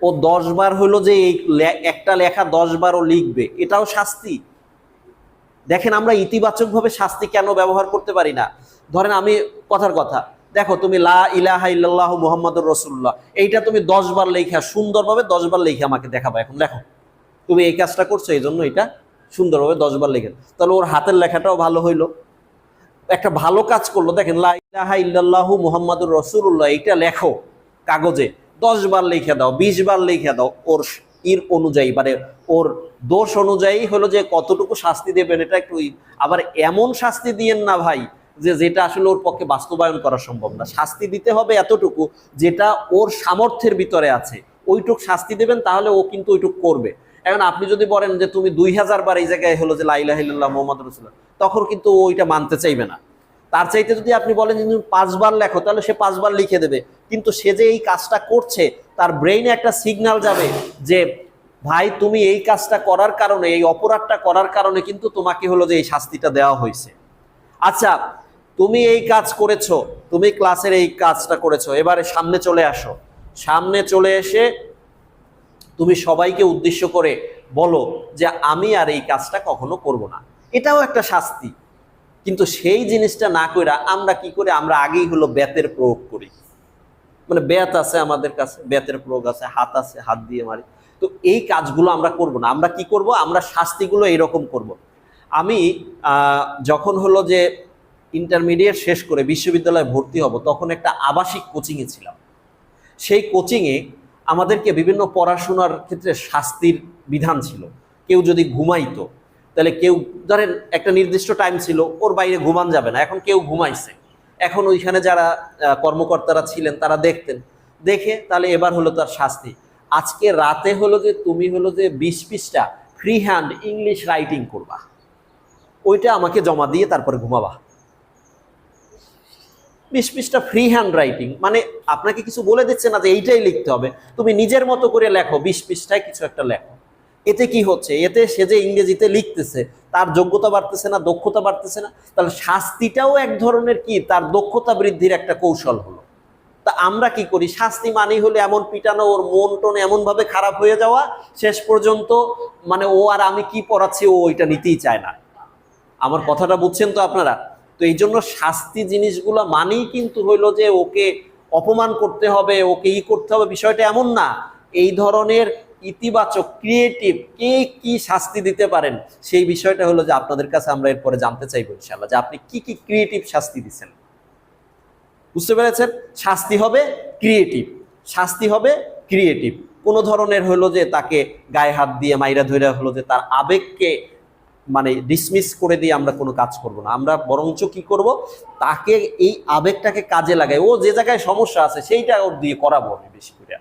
ও 10 বার হলো যে এই একটা লেখা 10 বার ও লিখবে, এটাও শাস্তি। দেখেন আমরা ইতিবাচকভাবে শাস্তি কেন ব্যবহার করতে পারি না। ধরেন আমি কথার কথা, দেখো তুমি লা ইলাহা ইল্লাল্লাহু মুহাম্মাদুর রাসূলুল্লাহ এইটা তুমি 10 বার লেখা সুন্দরভাবে 10 বার লেখা আমাকে দেখাবা, এখন দেখো তুমি এই কাজটা করছো এই জন্য এটা সুন্দরভাবে 10 বার লেখেন, তাহলে ওর হাতের লেখাটাও ভালো হইলো, একটা ভালো কাজ করলো। দেখেন লা ইলাহা ইল্লাল্লাহু মুহাম্মাদুর রাসূলুল্লাহ এইটা লেখো কাগজে, 10 বার লিখে দাও, 20 বার লিখে দাও, ওর অনুযায়ী মানে ওর দোষ অনুযায়ী হলো যে কতটুকু শাস্তি দেবেন এটা একটু। আবার এমন শাস্তি দিয়েন না ভাই যে যেটা আসলে ওর পক্ষে বাস্তবায়ন করা সম্ভব না। শাস্তি দিতে হবে এতটুকু যেটা ওর সামর্থ্যের ভিতরে আছে, ওইটুক শাস্তি দেবেন, তাহলে ও কিন্তু ওইটুক করবে। এখন আপনি যদি বলেন যে তুমি 2000 বার এই জায়গায় হলো যে লা ইলাহা ইল্লাল্লাহ মুহাম্মাদুর রাসূলুল্লাহ, তখন কিন্তু ওইটা মানতে চাইবে না। তার চাইতে যদি আপনি বলেন যে তুমি 5 বার লেখো, তাহলে সে 5 বার লিখে দেবে। কিন্তু সে যে এই কাজটা করছে তার ব্রেইনে একটা সিগন্যাল যাবে যে ভাই তুমি এই কাজটা করার কারণে, এই অপরাধটা করার কারণে কিন্তু তোমাকে হলো যে এই শাস্তিটা দেওয়া হয়েছে। আচ্ছা তুমি এই কাজ করেছো, তুমি ক্লাসের এই কাজটা করেছো, এবারে সামনে চলে আসো, সামনে চলে এসে তুমি সবাইকে উদ্দেশ্য করে বলো যে আমি আর এই কাজটা কখনো করব না, এটাও একটা শাস্তি। কিন্তু সেই জিনিসটা না কইরা আমরা কি করে, আমরা আগেই হলো বেতের প্রয়োগ করি, মানে বেত আছে আমাদের কাছে, বেতের প্রয়োগ আছে, হাত আছে, হাত দিয়ে মারি। তো এই কাজগুলো আমরা করব না, আমরা কি করব, আমরা শাস্তিগুলো এইরকম করব। আমি যখন হলো যে ইন্টারমিডিয়েট শেষ করে বিশ্ববিদ্যালয়ে ভর্তি হব, তখন একটা আবাসিক কোচিংয়ে ছিলাম। সেই কোচিংয়ে আমাদেরকে বিভিন্ন পড়াশোনার ক্ষেত্রে শাস্তির বিধান ছিল। কেউ যদি ঘুমাইতো তাহলে কেউ, ধরেন একটা নির্দিষ্ট টাইম ছিল ওর বাইরে ঘুমান যাবে না, এখন কেউ ঘুমাইছে, এখন ওইখানে যারা কর্মকর্তারা ছিলেন তারা দেখতেন, দেখে তাহলে এবার হলো তার শাস্তি, আজকে রাতে হলো যে তুমি হলো যে 20 পৃষ্ঠা ফ্রি হ্যান্ড ইংলিশ রাইটিং করবা, ওইটা আমাকে জমা দিয়ে তারপরে ঘুমাবা। 20 পৃষ্ঠা ফ্রি হ্যান্ড রাইটিং, মানে আপনাকে কিছু বলে দিচ্ছে না যে এইটাই লিখতে হবে, তুমি নিজের মতো করে লেখো, 20 পৃষ্ঠায় কিছু একটা লেখো। এতে কি হচ্ছে, এতে সে যে ইংরেজিতে লিখতেছে তার যোগ্যতা বাড়তেছে না, দক্ষতা বাড়তেছে না? তাহলে শাস্তিটাও এক ধরনের কি তার দক্ষতা বৃদ্ধির একটা কৌশল হলো। তা আমরা কি করি, শাস্তি মানেই হলে এমন পিটানো, ওর মন টন এমন ভাবে খারাপ হয়ে যাওয়া, শেষ পর্যন্ত মানে ও আর আমি কি পড়াচ্ছি ও ওইটা নিতেই চায় না। আমার কথাটা বুঝছেন তো আপনারা? তো এই জন্য শাস্তি জিনিসগুলো মানেই কিন্তু হইলো যে ওকে অপমান করতে হবে, ওকে করতে হবে, বিষয়টা এমন না। এই ধরনের ইতিবাচক ক্রিয়েটিভ কে কি শাস্তি দিতে পারেন সেই বিষয়টা হলো যে আপনাদের কাছে আমরা এরপরে জানতে চাইবো ইনশাআল্লাহ, যে আপনি কি কি ক্রিয়েটিভ শাস্তি দিচ্ছেন। বুঝতে পেরেছেন? শাস্তি হবে ক্রিয়েটিভ, শাস্তি হবে ক্রিয়েটিভ। কোনো ধরনের হলো যে তাকে গায়ে হাত দিয়ে মাইরা ধরে হলো যে তার আবেগকে মানে ডিসমিস করে দিয়ে আমরা কোনো কাজ করব না। আমরা বরঞ্চ কি করব, তাকে এই আবেগটাকে কাজে লাগাই, ও যে জায়গায় সমস্যা আছে সেইটা ওর দিয়ে করাবো আমি বেশি করে।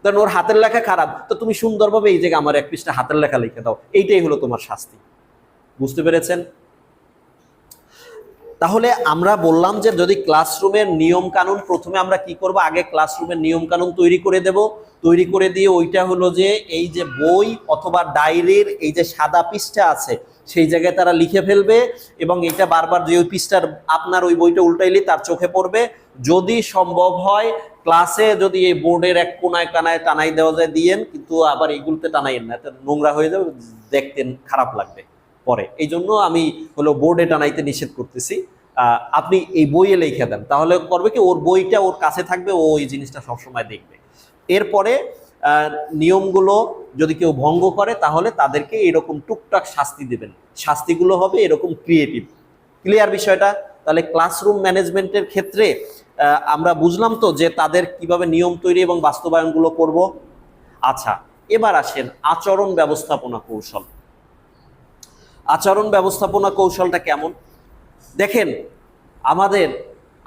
কারণ ওর হাতের লেখা খারাপ, তো তুমি সুন্দরভাবে এই জায়গায় আমার 1 পৃষ্ঠা হাতের লেখা লিখে দাও, এইটাই হলো তোমার শাস্তি। বুঝতে পেরেছেন? তাহলে আমরা বললাম যে যদি ক্লাসরুমের নিয়ম কানুন, প্রথমে আমরা কি করব, আগে ক্লাসরুমের নিয়ম কানুন তৈরি করে দেব। তৈরি করে দিয়ে ওইটা হলো যে এই যে বই অথবা ডায়েরির এই যে সাদা পৃষ্ঠা আছে সেই জায়গায় তারা লিখে ফেলবে, এবং এটা বারবার যে ওই পৃষ্ঠার আপনার ওই বইটা উল্টাইলে তার চোখে পড়বে। যদি সম্ভব হয় ক্লাসে যদি এই বোর্ডের এক কোনায় কানায় টানাই দেওয়া যায় দিয়েন, কিন্তু আবার এইগুলোতে টানাইয়েন না, এটা নোংরা হয়ে যাবে, দেখতে খারাপ লাগবে পরে। এই জন্য আমি হলো বোর্ডে টানাইতে নিষেধ করতেছি। আপনি এই বইয়ে লিখে দেন, তাহলে করবে কি ওর বইটা ওর কাছে থাকবে, ও এই জিনিসটা সবসময় দেখবে। এরপরে নিয়মগুলো যদি কেউ ভঙ্গ করে তাহলে তাদেরকে এরকম টুকটাক শাস্তি দেবেন, শাস্তিগুলো হবে এরকম ক্রিয়েটিভ। ক্লিয়ার বিষয়টা? তাহলে ক্লাসরুম ম্যানেজমেন্টের ক্ষেত্রে আমরা বুঝলাম তো যে তাদের কিভাবে নিয়ম তৈরি এবং বাস্তবায়নগুলো করব। আচ্ছা, এবার আসেন আচরণ ব্যবস্থাপনা কৌশল। আচরণ ব্যবস্থাপনা কৌশলটা কেমন দেখেন, আমাদের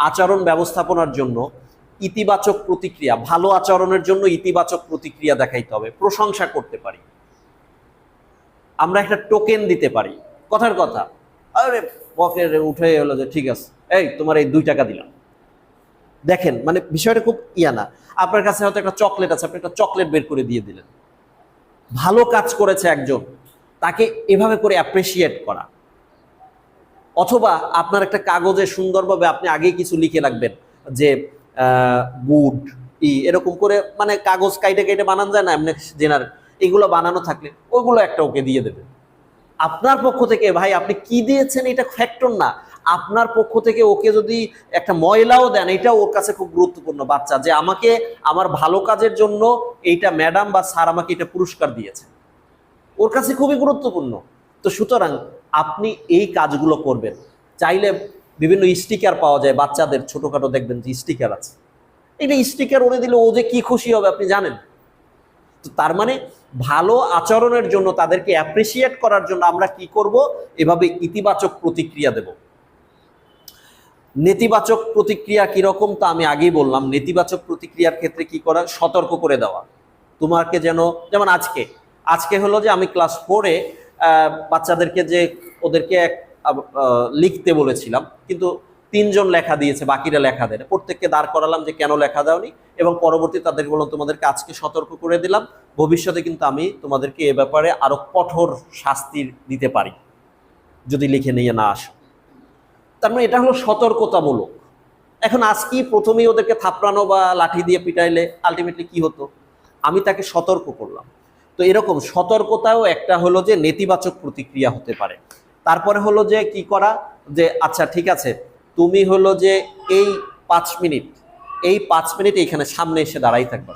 আচরণ ব্যবস্থাপনার জন্য ইতিবাচক প্রতিক্রিয়া, ভালো আচরণের জন্য ইতিবাচক প্রতিক্রিয়া দেখাইতে হবে। প্রশংসা করতে পারি, আমরা একটা টোকেন দিতে পারি, কথার কথা, আরে পকেট উঠে হলো যে ঠিক আছে এই তোমার এই 2 টাকা দিলাম। দেখেন মানে বিষয়টা খুব না, আপনার কাছে হয়তো একটা চকলেট আছে, আপনি একটা চকলেট বের করে দিয়ে দিলেন। ভালো কাজ করেছে একজন, তাকে এভাবে করে অ্যাপ্রিসিয়েট করা। অথবা আপনার একটা কাগজে সুন্দরভাবে আপনি আগেই কিছু লিখে রাখবেন যে গুড এরকম করে, মানে কাগজ কাইটে কাইটে বানানো যায় না এমনি জেনারেল, এগুলো বানানো থাকলে ওইগুলো একটা ওকে দিয়ে দেবেন। আপনার পক্ষ থেকে ভাই আপনি কি দিয়েছেন এটা ফ্যাক্টর না, আপনার পক্ষ থেকে ওকে যদি একটা ময়লাও দেন এটাও ওর কাছে খুব গুরুত্বপূর্ণ বাচ্চা, যে আমাকে আমার ভালো কাজের জন্য এইটা ম্যাডাম বা স্যার আমাকে এটা পুরস্কার দিয়েছে, ওর কাছে খুবই গুরুত্বপূর্ণ। তো সুতরাং আপনি এই কাজগুলো করবেন। চাইলে বিভিন্ন স্টিকার পাওয়া যায় বাচ্চাদের, ছোটখাটো দেখবেন যে স্টিকার আছে, এটা স্টিকার ওরে দিলে ও যে কি খুশি হবে আপনি জানেন। তো তার মানে ভালো আচরণের জন্য, তাদেরকে অ্যাপ্রিসিয়েট করার জন্য আমরা কি করব, এভাবে ইতিবাচক প্রতিক্রিয়া দেব। নেতিবাচক প্রতিক্রিয়া কিরকম তা আমি আগেই বললাম। নেতিবাচক প্রতিক্রিয়ার ক্ষেত্রে কি করা, সতর্ক করে দেওয়া তোমাকে, যেন যেমন আজকে হলো যে আমি ক্লাস 4-এ বাচ্চাদেরকে যে ওদেরকে লিখতে বলেছিলাম, কিন্তু 3 জন লেখা দিয়েছে, বাকিরা লেখা দেয়, প্রত্যেককে দাঁড় করালাম যে কেন লেখা দাওনি, এবং পরবর্তী তাদের বললাম তোমাদেরকে আজকে সতর্ক করে দিলাম, ভবিষ্যতে কিন্তু আমি তোমাদেরকে এ ব্যাপারে আরো কঠোর শাস্তি দিতে পারি যদি লিখে নিয়ে না আসো। তার মানে এটা হলো সতর্কতামূলক। এখন আজকেই প্রথমেই ওদেরকে থাপড়ানো বা লাঠি দিয়ে পিটাইলে আলটিমেটলি কি হতো, আমি তাকে সতর্ক করলাম। তো এরকম সতর্কতাও একটা হলো যে নেতিবাচক প্রতিক্রিয়া হতে পারে। তারপরে হলো যে কি করা, যে আচ্ছা ঠিক আছে তুমি হলো যে এই 5 মিনিট এইখানে সামনে এসে দাঁড়াই থাকবা,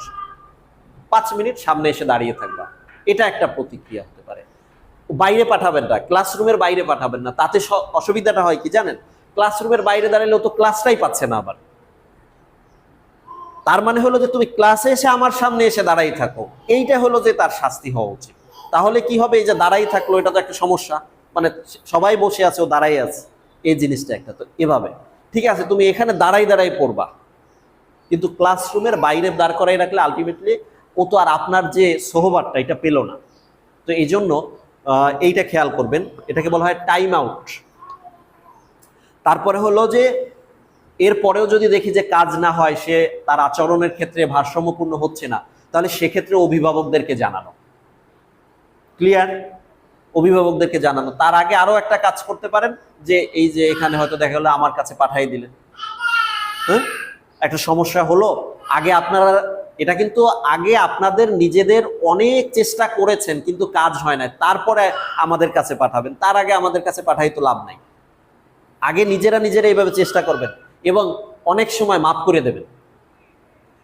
5 মিনিট সামনে এসে দাঁড়িয়ে থাকবা, এটা একটা প্রতিক্রিয়া হতে পারে। বাইরে পাঠাবেন না, ক্লাসরুমের বাইরে পাঠাবেন না, তাতে অসুবিধাটা হয় কি জানেন, ক্লাসরুমের বাইরে দাঁড়ালেও তো ক্লাসটাই পাচ্ছে না আবার। তার মানে হলো যে তুমি ক্লাসে এসে আমার সামনে এসে দাঁড়াই থাকো, এইটা হলো যে তার শাস্তি হওয়া উচিত। তাহলে কি হবে, এই যে দাঁড়াই থাকলো এটা তো একটা সমস্যা, মানে সবাই বসে আছে ও দাঁড়াই আছে, এই জিনিসটা একটা। তো এভাবে ঠিক আছে তুমি এখানে দাঁড়াই পড়বা, কিন্তু ক্লাসরুমের বাইরে দাঁড় করাই রাখলে আলটিমেটলি ও তো আর আপনার যে সোহবারটা এটা পেল না। তো এই জন্য এইটা খেয়াল করবেন, এটাকে বলা হয় টাইম আউট। তারপরে হলো যে এরপরেও যদি দেখি যে কাজ না হয়, সে তার আচরণের ক্ষেত্রে ভারসাম্যপূর্ণ হচ্ছে না, তাহলে সেক্ষেত্রে অভিভাবকদেরকে জানানো। ক্লিয়ার? অভিভাবকদেরকে জানানো। তার আগে আরো একটা কাজ করতে পারেন, যে এই যে এখানে হয়তো দেখা গেলো আমার কাছে পাঠিয়ে দিলেন, হ্যাঁ, একটা সমস্যা হলো, আগে আপনারা এটা কিন্তু আগে আপনাদের নিজেদের অনেক চেষ্টা করেছেন কিন্তু কাজ হয় না, তারপরে আমাদের কাছে পাঠাবেন। তার আগে আমাদের কাছে পাঠাই তো লাভ নাই। আগে নিজেরা এইভাবে চেষ্টা করবেন এবং অনেক সময় মাফ করে দেবেন।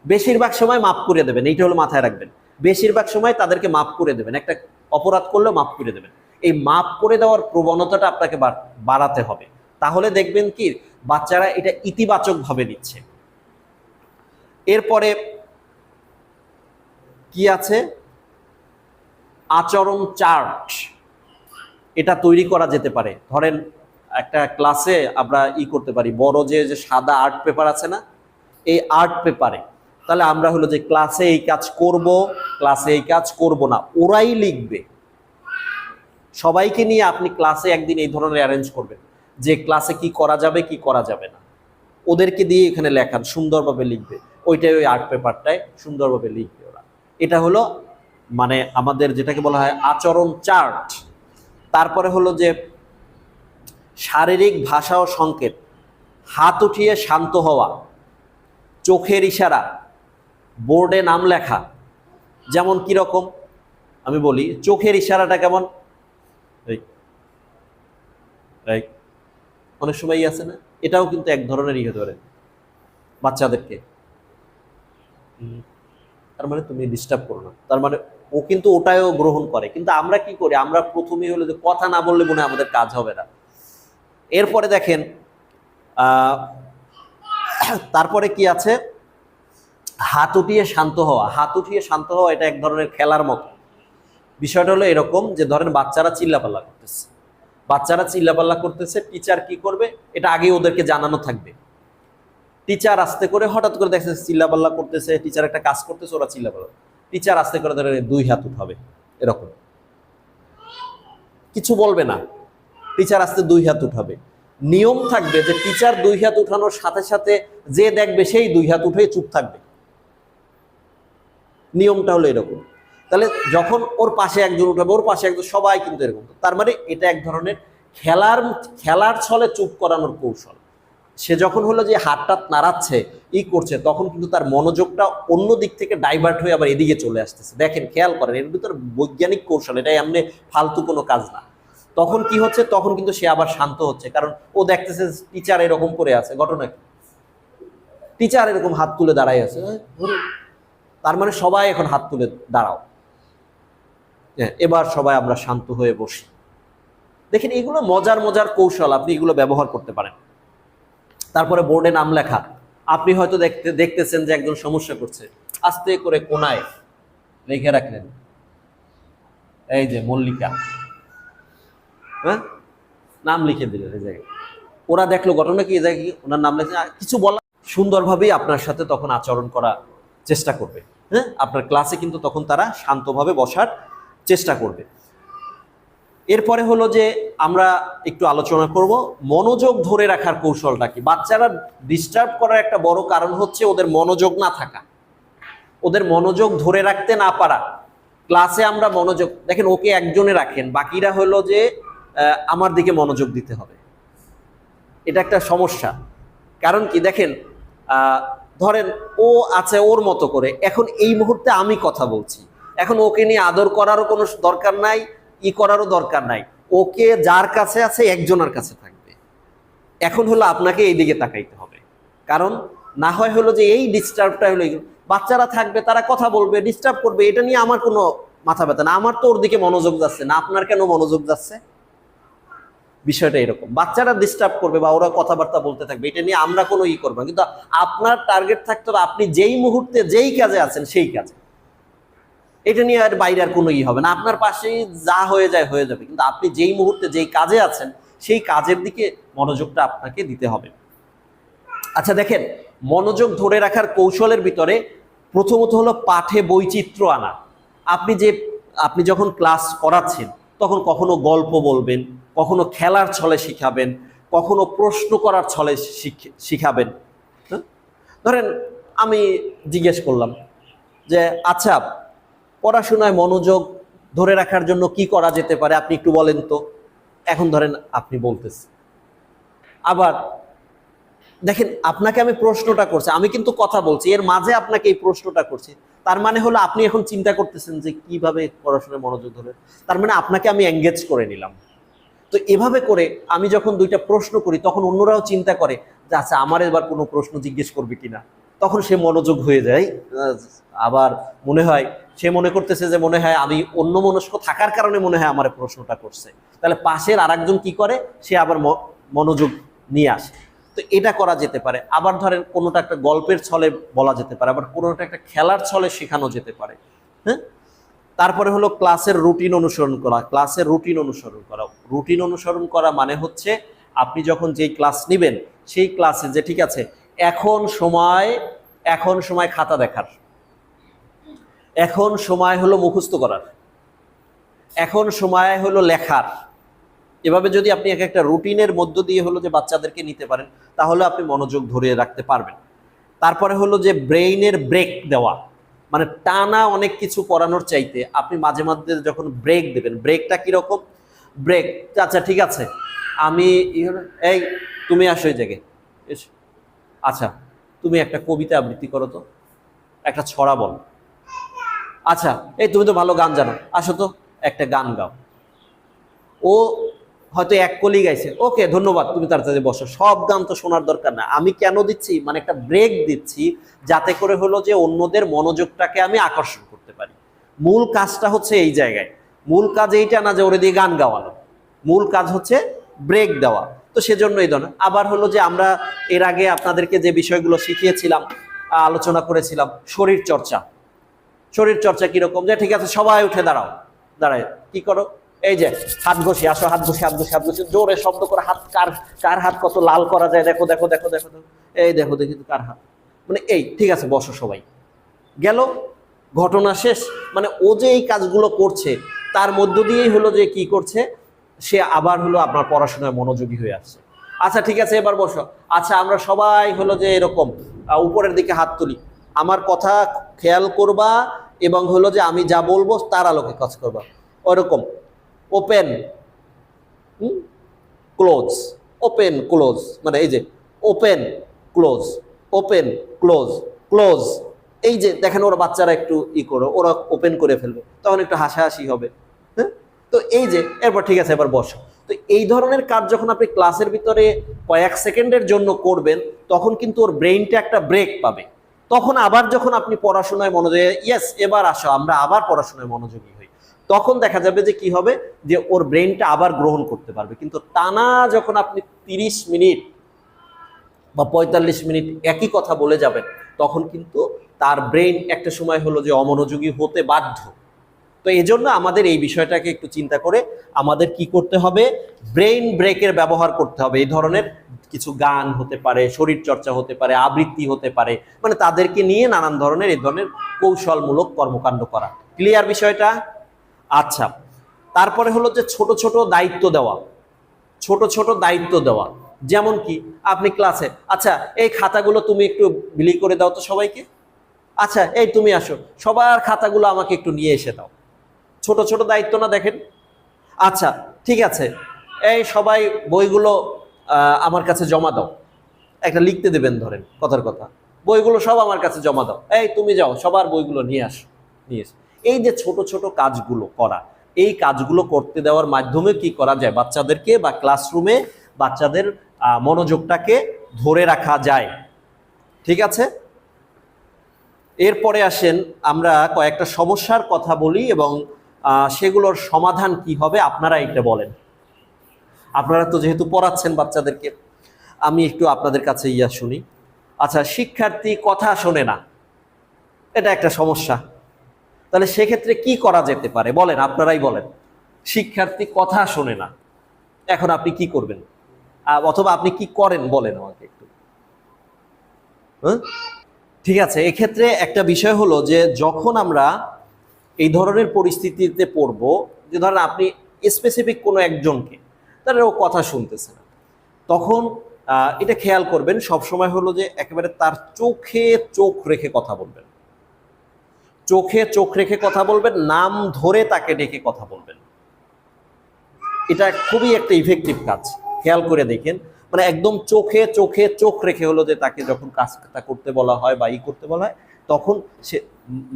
বেশিরভাগ সময় মাফ করে দেবেন, এইটা হলো মাথায় রাখবেন। বেশিরভাগ সময় তাদেরকে মাফ করে দেবেন। একটা অপরাধ করলেও মাফ করে দেবেন। এই মাফ করে দেওয়ার প্রবণতাটা আপনাকে বাড়াতে হবে। তাহলে দেখবেন কি বাচ্চারা এটা ইতিবাচকভাবে নিচ্ছে। এরপরে কি আছে, আচরণ চার্ট, এটা তৈরি করা যেতে পারে। ধরেন একটা ক্লাসে আমরা করতে পারি, বড় যে সাদা আর্ট পেপার আছে না, এই আর্ট পেপারে তাহলে আমরা হলো যে ক্লাসে এই কাজ করব, ক্লাসে এই কাজ করব না, ওরাই লিখবে। সবাইকে নিয়ে আপনি ক্লাসে একদিন এই ধরনের অ্যারেঞ্জ করবেন যে ক্লাসে কি করা যাবে কি করা যাবে না, ওদেরকে দিয়ে এখানে লেখান, সুন্দরভাবে লিখবে। ওইটাই ওই আর্ট পেপারটায় সুন্দরভাবে লিখবে ওরা। এটা হলো মানে আমাদের যেটাকে বলা হয় আচরণ চার্ট। তারপরে হলো যে শারীরিক ভাষা ও সংকেত, হাত উঠিয়ে শান্ত হওয়া, চোখের ইশারা, বোর্ডে নাম লেখা। যেমন কিরকম আমি বলি, চোখের ইশারাটা কেমন, অনেক সময় আছে না, এটাও কিন্তু এক ধরনের হতে পারে বাচ্চাদেরকে। তার মানে তুমি ডিস্টার্ব করো না, তার মানে ও কিন্তু ওটাও গ্রহণ করে। কিন্তু আমরা কি করি, আমরা প্রথমেই হলো যে কথা না বললে মনে হয় আমাদের কাজ হবে না। এরপরে দেখেন তারপরে কি আছে, হাত উঠিয়ে শান্ত হওয়া। হাত উঠিয়ে শান্ত হওয়া এটা এক ধরনের খেলার মতো। বিষয়টা হলো এরকম যে ধরেন বাচ্চারা চিল্লাপাল্লা করতেছে, টিচার কি করবে, এটা আগে ওদেরকে জানানো থাকবে। টিচার আস্তে করে হঠাৎ করে দেখছে চিল্লাপাল্লা করতেছে, টিচার একটা কাজ করতেছে, ওরা চিল্লাপাল্লা, টিচার আস্তে করে ধরে 2 হাত উঠাবে, এরকম কিছু বলবে না, টিচার আস্তে 2 হাত উঠাবে। নিয়ম থাকবে যে টিচার 2 হাত উঠানোর সাথে সাথে যে দেখবে সেই 2 হাত উঠে চুপ থাকবে। নিয়মটা হলো এরকম। তাহলে যখন ওর পাশে একজন উঠাবে, ওর পাশে একজন, সবাই কিন্তু এরকম। তার মানে এটা এক ধরনের খেলার ছলে চুপ করানোর কৌশল। সে যখন হলো যে হাতটা নাড়াচ্ছে করছে, তখন কিন্তু তার মনোযোগটা অন্য দিক থেকে ডাইভার্ট হয়ে আবার এদিকে চলে আসতেছে। দেখেন, খেয়াল করেন, এর ভিতর বৈজ্ঞানিক কৌশল, এটাই এমনি ফালতু কোনো কাজ না। তখন কি হচ্ছে, তখন কিন্তু সে আবার শান্ত হচ্ছে, কারণ ও দেখতেছে টিচার এরকম করে আছে। ঘটনা কি, টিচার এরকম হাত তুলে দাঁড়াই আছে, তার মানে সবাই এখন হাত তুলে দাঁড়াও, এবার সবাই আমরা শান্ত হয়ে বসি। দেখেন, এগুলো মজার কৌশল, আপনি এগুলো ব্যবহার করতে পারেন। তারপরে বোর্ডে নাম লেখা, আপনি হয়তো দেখতেছেন যে একজন সমস্যা করছে, আস্তে করে কোনায় লিখে রাখলেন, এই যে মল্লিকা, হ্যাঁ, নাম লিখে দিলেন এই জায়গায়। ওরা দেখলো, ঘটনা কি, এই জায়গায় ওনার নাম লিখে, কিছু বলা, সুন্দরভাবেই আপনার সাথে তখন আচরণ করার চেষ্টা করবে। হ্যাঁ, আপনার ক্লাসে কিন্তু তখন তারা শান্তভাবে বসার চেষ্টা করবে। এরপরে হলো যে আমরা একটু আলোচনা করব মনোযোগ ধরে রাখার কৌশলটা কি। বাচ্চারা ডিস্টার্ব করার একটা বড় কারণ হচ্ছে ওদের মনোযোগ না থাকা, ওদের মনোযোগ ধরে রাখতে না পারা। ক্লাসে আমরা মনোযোগ, দেখেন ওকে একজনে রাখেন, বাকিরা হলো যে আমার দিকে মনোযোগ দিতে হবে, এটা একটা সমস্যা। কারণ কি, দেখেন ধরেন ও আছে ওর মতো করে, এখন এই মুহূর্তে আমি কথা বলছি, এখন ওকে নিয়ে আদর করারও কোনো দরকার নাই, করারও দরকার নাই। ওকে যার কাছে আছে একজনের কাছে থাকবে। এখন হলো আপনাকে এই দিকে তাকাইতে হবে, কারণ না হয় হলো যে এই ডিস্টার্বটা হলো, বাচ্চারা থাকবে, তারা কথা বলবে, ডিস্টার্ব করবে, এটা নিয়ে আমার কোনো মাথা ব্যথা না। আমার তো ওর দিকে মনোযোগ যাচ্ছে না, আপনার কেন মনোযোগ যাচ্ছে? বিষয়টা এরকম, বাচ্চারা ডিস্টার্ব করবে বা ওরা কথাবার্তা বলতে থাকবে, এটা নিয়ে আমরা কোনো করবো না। কিন্তু আপনার টার্গেট থাকতে হবে আপনি যেই মুহূর্তে যেই কাজে আছেন সেই কাজে, এটা নিয়ে আর বাইরে আর কোনো হবে না। আপনার পাশেই যা হয়ে যায় হয়ে যাবে, কিন্তু আপনি যেই মুহূর্তে যেই কাজে আছেন সেই কাজের দিকে মনোযোগটা আপনাকে দিতে হবে। আচ্ছা দেখেন, মনোযোগ ধরে রাখার কৌশলের ভিতরে প্রথমত হলো পাঠে বৈচিত্র্য আনা। আপনি যখন ক্লাস করাচ্ছেন তখন কখনো গল্প বলবেন, কখনো খেলার ছলে শিখাবেন, কখনো প্রশ্ন করার ছলে শিখাবেন। হ্যাঁ? ধরেন আমি জিজ্ঞেস করলাম যে আচ্ছা, পড়াশোনায় মনোযোগ ধরে রাখার জন্য কি করা যেতে পারে, আপনি একটু বলেন তো। এখন ধরেন আপনি বলতেছেন, আবার দেখেন আপনাকে আমি প্রশ্নটা করছি, আমি কিন্তু কথা বলছি, এর মাঝে আপনাকে এই প্রশ্নটা করছি, তার মানে হলো আপনি এখন চিন্তা করতেছেন যে কিভাবে পড়াশোনায় মনোযোগ ধরে, তার মানে আপনাকে আমি এঙ্গেজ করে নিলাম। তো এভাবে করে আমি যখন দুইটা প্রশ্ন করি তখন অন্যরাও চিন্তা করে যে আচ্ছা আমার এবার কোনো প্রশ্ন জিজ্ঞেস করবে কিনা, তখন সে মনোযোগ হয়ে যায়। আবার মনে হয় সে মনে করতেছে যে মনে হয় আমি অন্যমনস্ক থাকার কারণে মনে হয় আমার প্রশ্নটা করছে, তাহলে পাশের আরেকজন কি করে, সে আবার মনোযোগ নিয়ে আসে। তো এটা করা যেতে পারে। আবার ধরেন কোনোটা একটা গল্পের ছলে বলা যেতে পারে, আবার কোনোটা একটা খেলার ছলে শেখানো যেতে পারে। হ্যাঁ, তারপরে হলো ক্লাসের রুটিন অনুসরণ করা। ক্লাসের রুটিন অনুসরণ করা, রুটিন অনুসরণ করা মানে হচ্ছে আপনি যখন যেই ক্লাস নেবেন সেই ক্লাসে যে ঠিক আছে এখন সময় খাতা দেখার, এখন সময় হলো মুখস্থ করার, এখন সময় হলো লেখার। এভাবে যদি আপনি এক একটা রুটিনের মধ্য দিয়ে হলো যে বাচ্চাদেরকে নিতে পারেন, তাহলে আপনি মনোযোগ ধরে রাখতে পারবেন। তারপরে হলো যে ব্রেইনের ব্রেক দেওয়া, মানে টানা অনেক কিছু পড়ানোর চাইতে আপনি মাঝে মাঝে যখন ব্রেক দেবেন, ব্রেকটা কিরকম ব্রেক, আচ্ছা ঠিক আছে আমি এই তুমি আসো এই জায়গায় এসো, আচ্ছা তুমি একটা কবিতা আবৃত্তি করো তো, একটা ছড়া বল, আচ্ছা এই তুমি তো ভালো গান জানো, আসো তো একটা গান গাও। ও হয়তো এক কলি গাইছে, ওকে ধন্যবাদ, তুমি তাড়াতাড়ি বসো। সব গান তো শোনার দরকার না, আমি কেন দিচ্ছি, মানে একটা ব্রেক দিচ্ছি যাতে করে হলো যে অন্যদের মনোযোগটাকে আমি আকর্ষণ করতে পারি। মূল কাজটা হচ্ছে এই জায়গায়, মূল কাজ এইটা না যে ওরে দিয়ে গান গাওয়ানো, মূল কাজ হচ্ছে ব্রেক দেওয়া। তো সেজন্য এই ধরনের। আবার হলো যে আমরা এর আগে আপনাদেরকে যে বিষয়গুলো শিখিয়েছিলাম, আলোচনা করেছিলাম, শরীর চর্চা। শরীর চর্চা কিরকম, যে ঠিক আছে সবাই উঠে দাঁড়াও, দাঁড়ায় কি করো, এই যে হাত ঘষি, আসো হাত ঘষি, হাত ঘষি, হাত ঘষি, জোরে শব্দ করে হাত, কার কার হাত কত লাল করা যায়, দেখো দেখো দেখো দেখো, এই দেখো দেখি কার হাত, মানে এই ঠিক আছে বসো সবাই, গেল, ঘটনা শেষ। মানে ও যে এই কাজগুলো করছে তার মধ্য দিয়েই হলো যে কি করছে, সে আবার হলো আপনার পড়াশোনায় মনোযোগী হয়ে আসছে। আচ্ছা ঠিক আছে এবার বসো, আচ্ছা আমরা সবাই হলো যে এরকম উপরের দিকে হাত তুলি, আমার কথা খেয়াল করবা এবং হলো যে আমি যা বলবো তার আলোকে কাজ করবা, ওরকম ওপেন ক্লোজ, ওপেন ক্লোজ, মানে এই যে open close, open close, close. এই যে দেখেন ওরা বাচ্চারা একটু করো, ওরা ওপেন করে ফেলবে, তখন একটু হাসাহাসি হবে। হ্যাঁ, তো এই যে এরপর ঠিক আছে এবার বসো। তো এই ধরনের কাজ যখন আপনি ক্লাসের ভিতরে কয়েক সেকেন্ডের জন্য করবেন তখন কিন্তু ওর ব্রেইনটা একটা ব্রেক পাবে। তখন আবার যখন আপনি পড়াশোনায় মনোযোগী, ইয়েস এবার আসো আমরা আবার পড়াশোনায় মনোযোগী হই, তখন দেখা যাবে যে কি হবে, যে ওর ব্রেইনটা আবার গ্রহণ করতে পারবে। কিন্তু টানা যখন আপনি 30 মিনিট বা 45 মিনিট একই কথা বলে যাবেন তখন কিন্তু তার ব্রেইন একটা সময় হলো যে অমনোযোগী হতে বাধ্য। তো এই জন্য আমাদের এই বিষয়টাকে একটু চিন্তা করে আমাদের কি করতে হবে, ব্রেইন ব্রেকের ব্যবহার করতে হবে। এই ধরনের কিছু গান হতে পারে, শরীর চর্চা হতে পারে, আবৃত্তি হতে পারে, মানে তাদেরকে নিয়ে নানান ধরনের এই ধরনের কৌশলমূলক কর্মকাণ্ড করা। ক্লিয়ার বিষয়টা? আচ্ছা, তারপরে হলো যে ছোট ছোট দায়িত্ব দেওয়া, ছোট ছোট দায়িত্ব দেওয়া। যেমন কি আপনি ক্লাসে, আচ্ছা এই খাতাগুলো তুমি একটু বিলি করে দাও তো সবাইকে, আচ্ছা এই তুমি আসো সবার খাতাগুলো আমাকে একটু নিয়ে এসে দাও। ছোট ছোট দায়িত্ব না দেখেন? আচ্ছা ঠিক আছে, এই সবাই বইগুলো আমার কাছে জমা দাও, একটা লিখতে দেবেন, ধরেন কথার কথা, বইগুলো সব আমার কাছে জমা দাও, এই তুমি যাও সবার বইগুলো নিয়ে আসো, নিয়ে এসো। এই যে ছোট ছোট কাজগুলো করা, এই কাজগুলো করতে দেওয়ার মাধ্যমে কি করা যায়, বাচ্চাদেরকে বা ক্লাসরুমে বাচ্চাদের মনোযোগটাকে ধরে রাখা যায়। ঠিক আছে, এরপরে আসেন আমরা কয়েকটা সমস্যার কথা বলি এবং সেগুলোর সমাধান কি হবে আপনারা এটা বলেন। আপনারা তো যেহেতু পড়াচ্ছেন বাচ্চাদেরকে, আমি একটু আপনাদের কাছে শুনি। আচ্ছা, শিক্ষার্থী কথা শোনে না, এটা একটা সমস্যা, তাহলে সেক্ষেত্রে কি করা যেতে পারে বলেন, আপনারাই বলেন। শিক্ষার্থী কথা শোনে না, এখন আপনি কি করবেন, অথবা আপনি কি করেন বলেন আমাকে একটু। হ্যাঁ, ঠিক আছে, এক্ষেত্রে একটা বিষয় হলো যে যখন আমরা এই ধরনের পরিস্থিতিতে পড়বো, যে ধরেন আপনি স্পেসিফিক কোনো একজনকে, তাহলে ও কথা শুনতেছে না, তখন এটা খেয়াল করবেন সব সময় হলো যে একেবারে তার চোখে চোখ রেখে কথা বলবেন, চোখে চোখ রেখে কথা বলবেন, নাম ধরে তাকে ডেকে কথা বলবেন। এটা খুবই একটা ইফেক্টিভ কাজ, খেয়াল করে দেখেন। মানে একদম চোখে চোখে চোখ রেখে হলো যে তাকে যখন কাজটা করতে বলা হয় বা করতে বলা হয়, তখন সে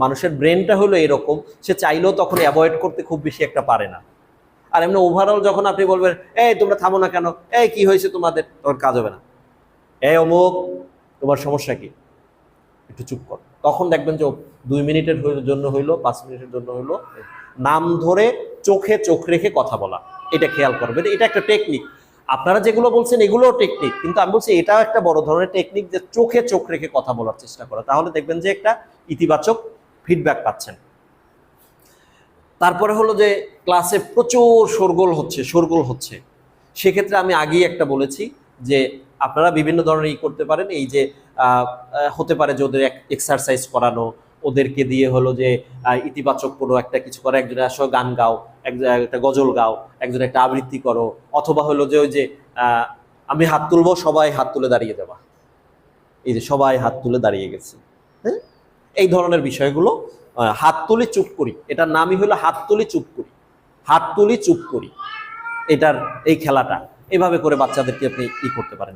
মানুষের ব্রেনটা হলো এরকম, সে চাইলেও তখন অ্যাভয়েড করতে খুব বেশি একটা পারে না। আর এমনি ওভারঅল যখন আপনি বলবেন এই তোমরা থামো না কেন, এই কি হয়েছে তোমাদের, তোমার কাজ হবে না, এই অমুক তোমার সমস্যা কি, একটু চুপ কর। তখন দেখবেন যে 2 মিনিটের জন্য হইলো, 5 মিনিটের জন্য হইলো, নাম ধরে চোখে চোখ রেখে কথা বলা, এটা খেয়াল করবেন। এটা একটা টেকনিক। আপনারা যেগুলো বলছেন এগুলোও টেকনিক, কিন্তু আমি বলছি এটাও একটা বড় ধরনের টেকনিক, যে চোখে চোখ রেখে কথা বলার চেষ্টা করা। তাহলে দেখবেন যে একটা ইতিবাচক ফিডব্যাক পাচ্ছেন। তারপরে হলো যে ক্লাসে প্রচুর শোরগোল হচ্ছে, সেক্ষেত্রে আমি আগেই একটা বলেছি যে আপনারা বিভিন্ন ধরনের করতে পারেন। এই যে হতে পারে যে ওদের এক্সারসাইজ করানো, ওদেরকে দিয়ে হলো যে ইতিবাচক কোনো একটা কিছু করো, একজনের আসলে গান গাও, একটা গজল গাও, একজন একটা আবৃত্তি করো, অথবা হলো যে ওই যে আমি হাত তুলবো, সবাই হাত তুলে দাঁড়িয়ে যাবা, এই যে সবাই হাত তুলে দাঁড়িয়ে গেছে, হ্যাঁ, এই ধরনের বিষয়গুলো। হাত তুলি চুপ করি, এটার নামই হলো হাত তুলি চুপ করি, হাত তুলি চুপ করি, এটার এই খেলাটা এইভাবে করে বাচ্চাদেরকে আপনি করতে পারেন।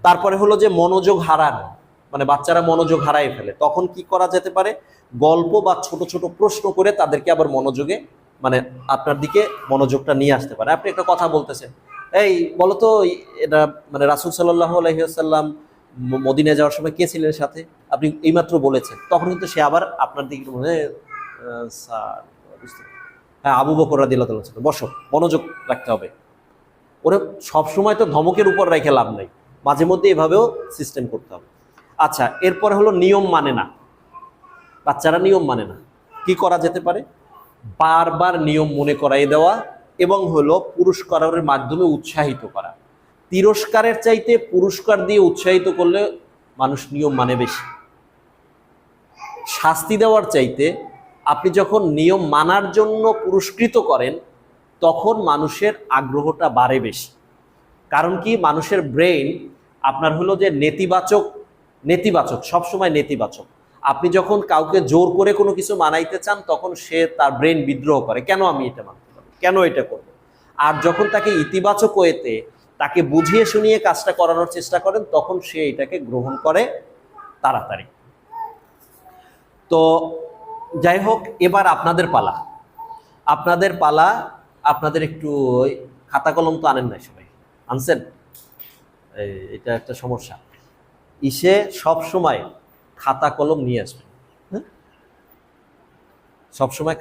তারপরে হলো যে মনোযোগ হারানো, মানে বাচ্চারা মনোযোগ হারায় ফেলে, তখন কি করা যেতে পারে, গল্প বা ছোট ছোট প্রশ্ন করে তাদেরকে আবার মনোযোগে, মানে আপনার দিকে মনোযোগটা নিয়ে আসতে পারে। আপনি একটা কথা বলতেছেন, এই বলতো এটা মানে রাসূল সাল্লাল্লাহু আলাইহি ওয়াসাল্লাম মদিনায় যাওয়ার সময় কে ছিলেন সাথে, আপনি এইমাত্র বলেছেন, তখন কিন্তু সে আবার আপনার দিকে মনে স্যার বুঝতে, হ্যাঁ আবু বকর রাদিয়াল্লাহু তাআলা ছিল, বসো, মনোযোগ রাখতে হবে। ওরা সবসময় তো ধমকের উপর রেখে লাভ নাই, মাঝে মধ্যে এভাবেও সিস্টেম করতে হবে। আচ্ছা, এরপরে হলো নিয়ম মানে না, বাচ্চারা নিয়ম মানে না, কি করা যেতে পারে, বারবার নিয়ম মনে করাই দেওয়া, এবং হলো পুরস্কারের মাধ্যমে উৎসাহিত করা। তিরস্কারের চাইতে পুরস্কার দিয়ে উৎসাহিত করলে মানুষ নিয়ম মানে বেশি। শাস্তি দেওয়ার চাইতে আপনি যখন নিয়ম মানার জন্য পুরস্কৃত করেন, তখন মানুষের আগ্রহটা বাড়ে বেশি। কারণ কি, মানুষের ব্রেইন আপনার হলো যে নেতিবাচক সবসময় নেতিবাচক। আপনি যখন কাউকে জোর করে কোনো কিছু মানাইতে চান, তখন সে তার ব্রেইন বিদ্রোহ করে, কেন আমি এটা মানতে পারবো, কেন এটা করব। আর যখন তাকে ইতিবাচক ওয়েতে তাকে বুঝিয়ে শুনিয়ে কাজটা করানোর চেষ্টা করেন, তখন সে এটাকে গ্রহণ করে তাড়াতাড়ি। তো যাই হোক, এবার আপনাদের পালা, আপনাদের একটু খাতা কলম তো আনেন নাই সবাই, আনছেন? এটা একটা সমস্যা, সব সময় খাতা কলম নিয়ে আসবেন, হ্যাঁ, সব সময়।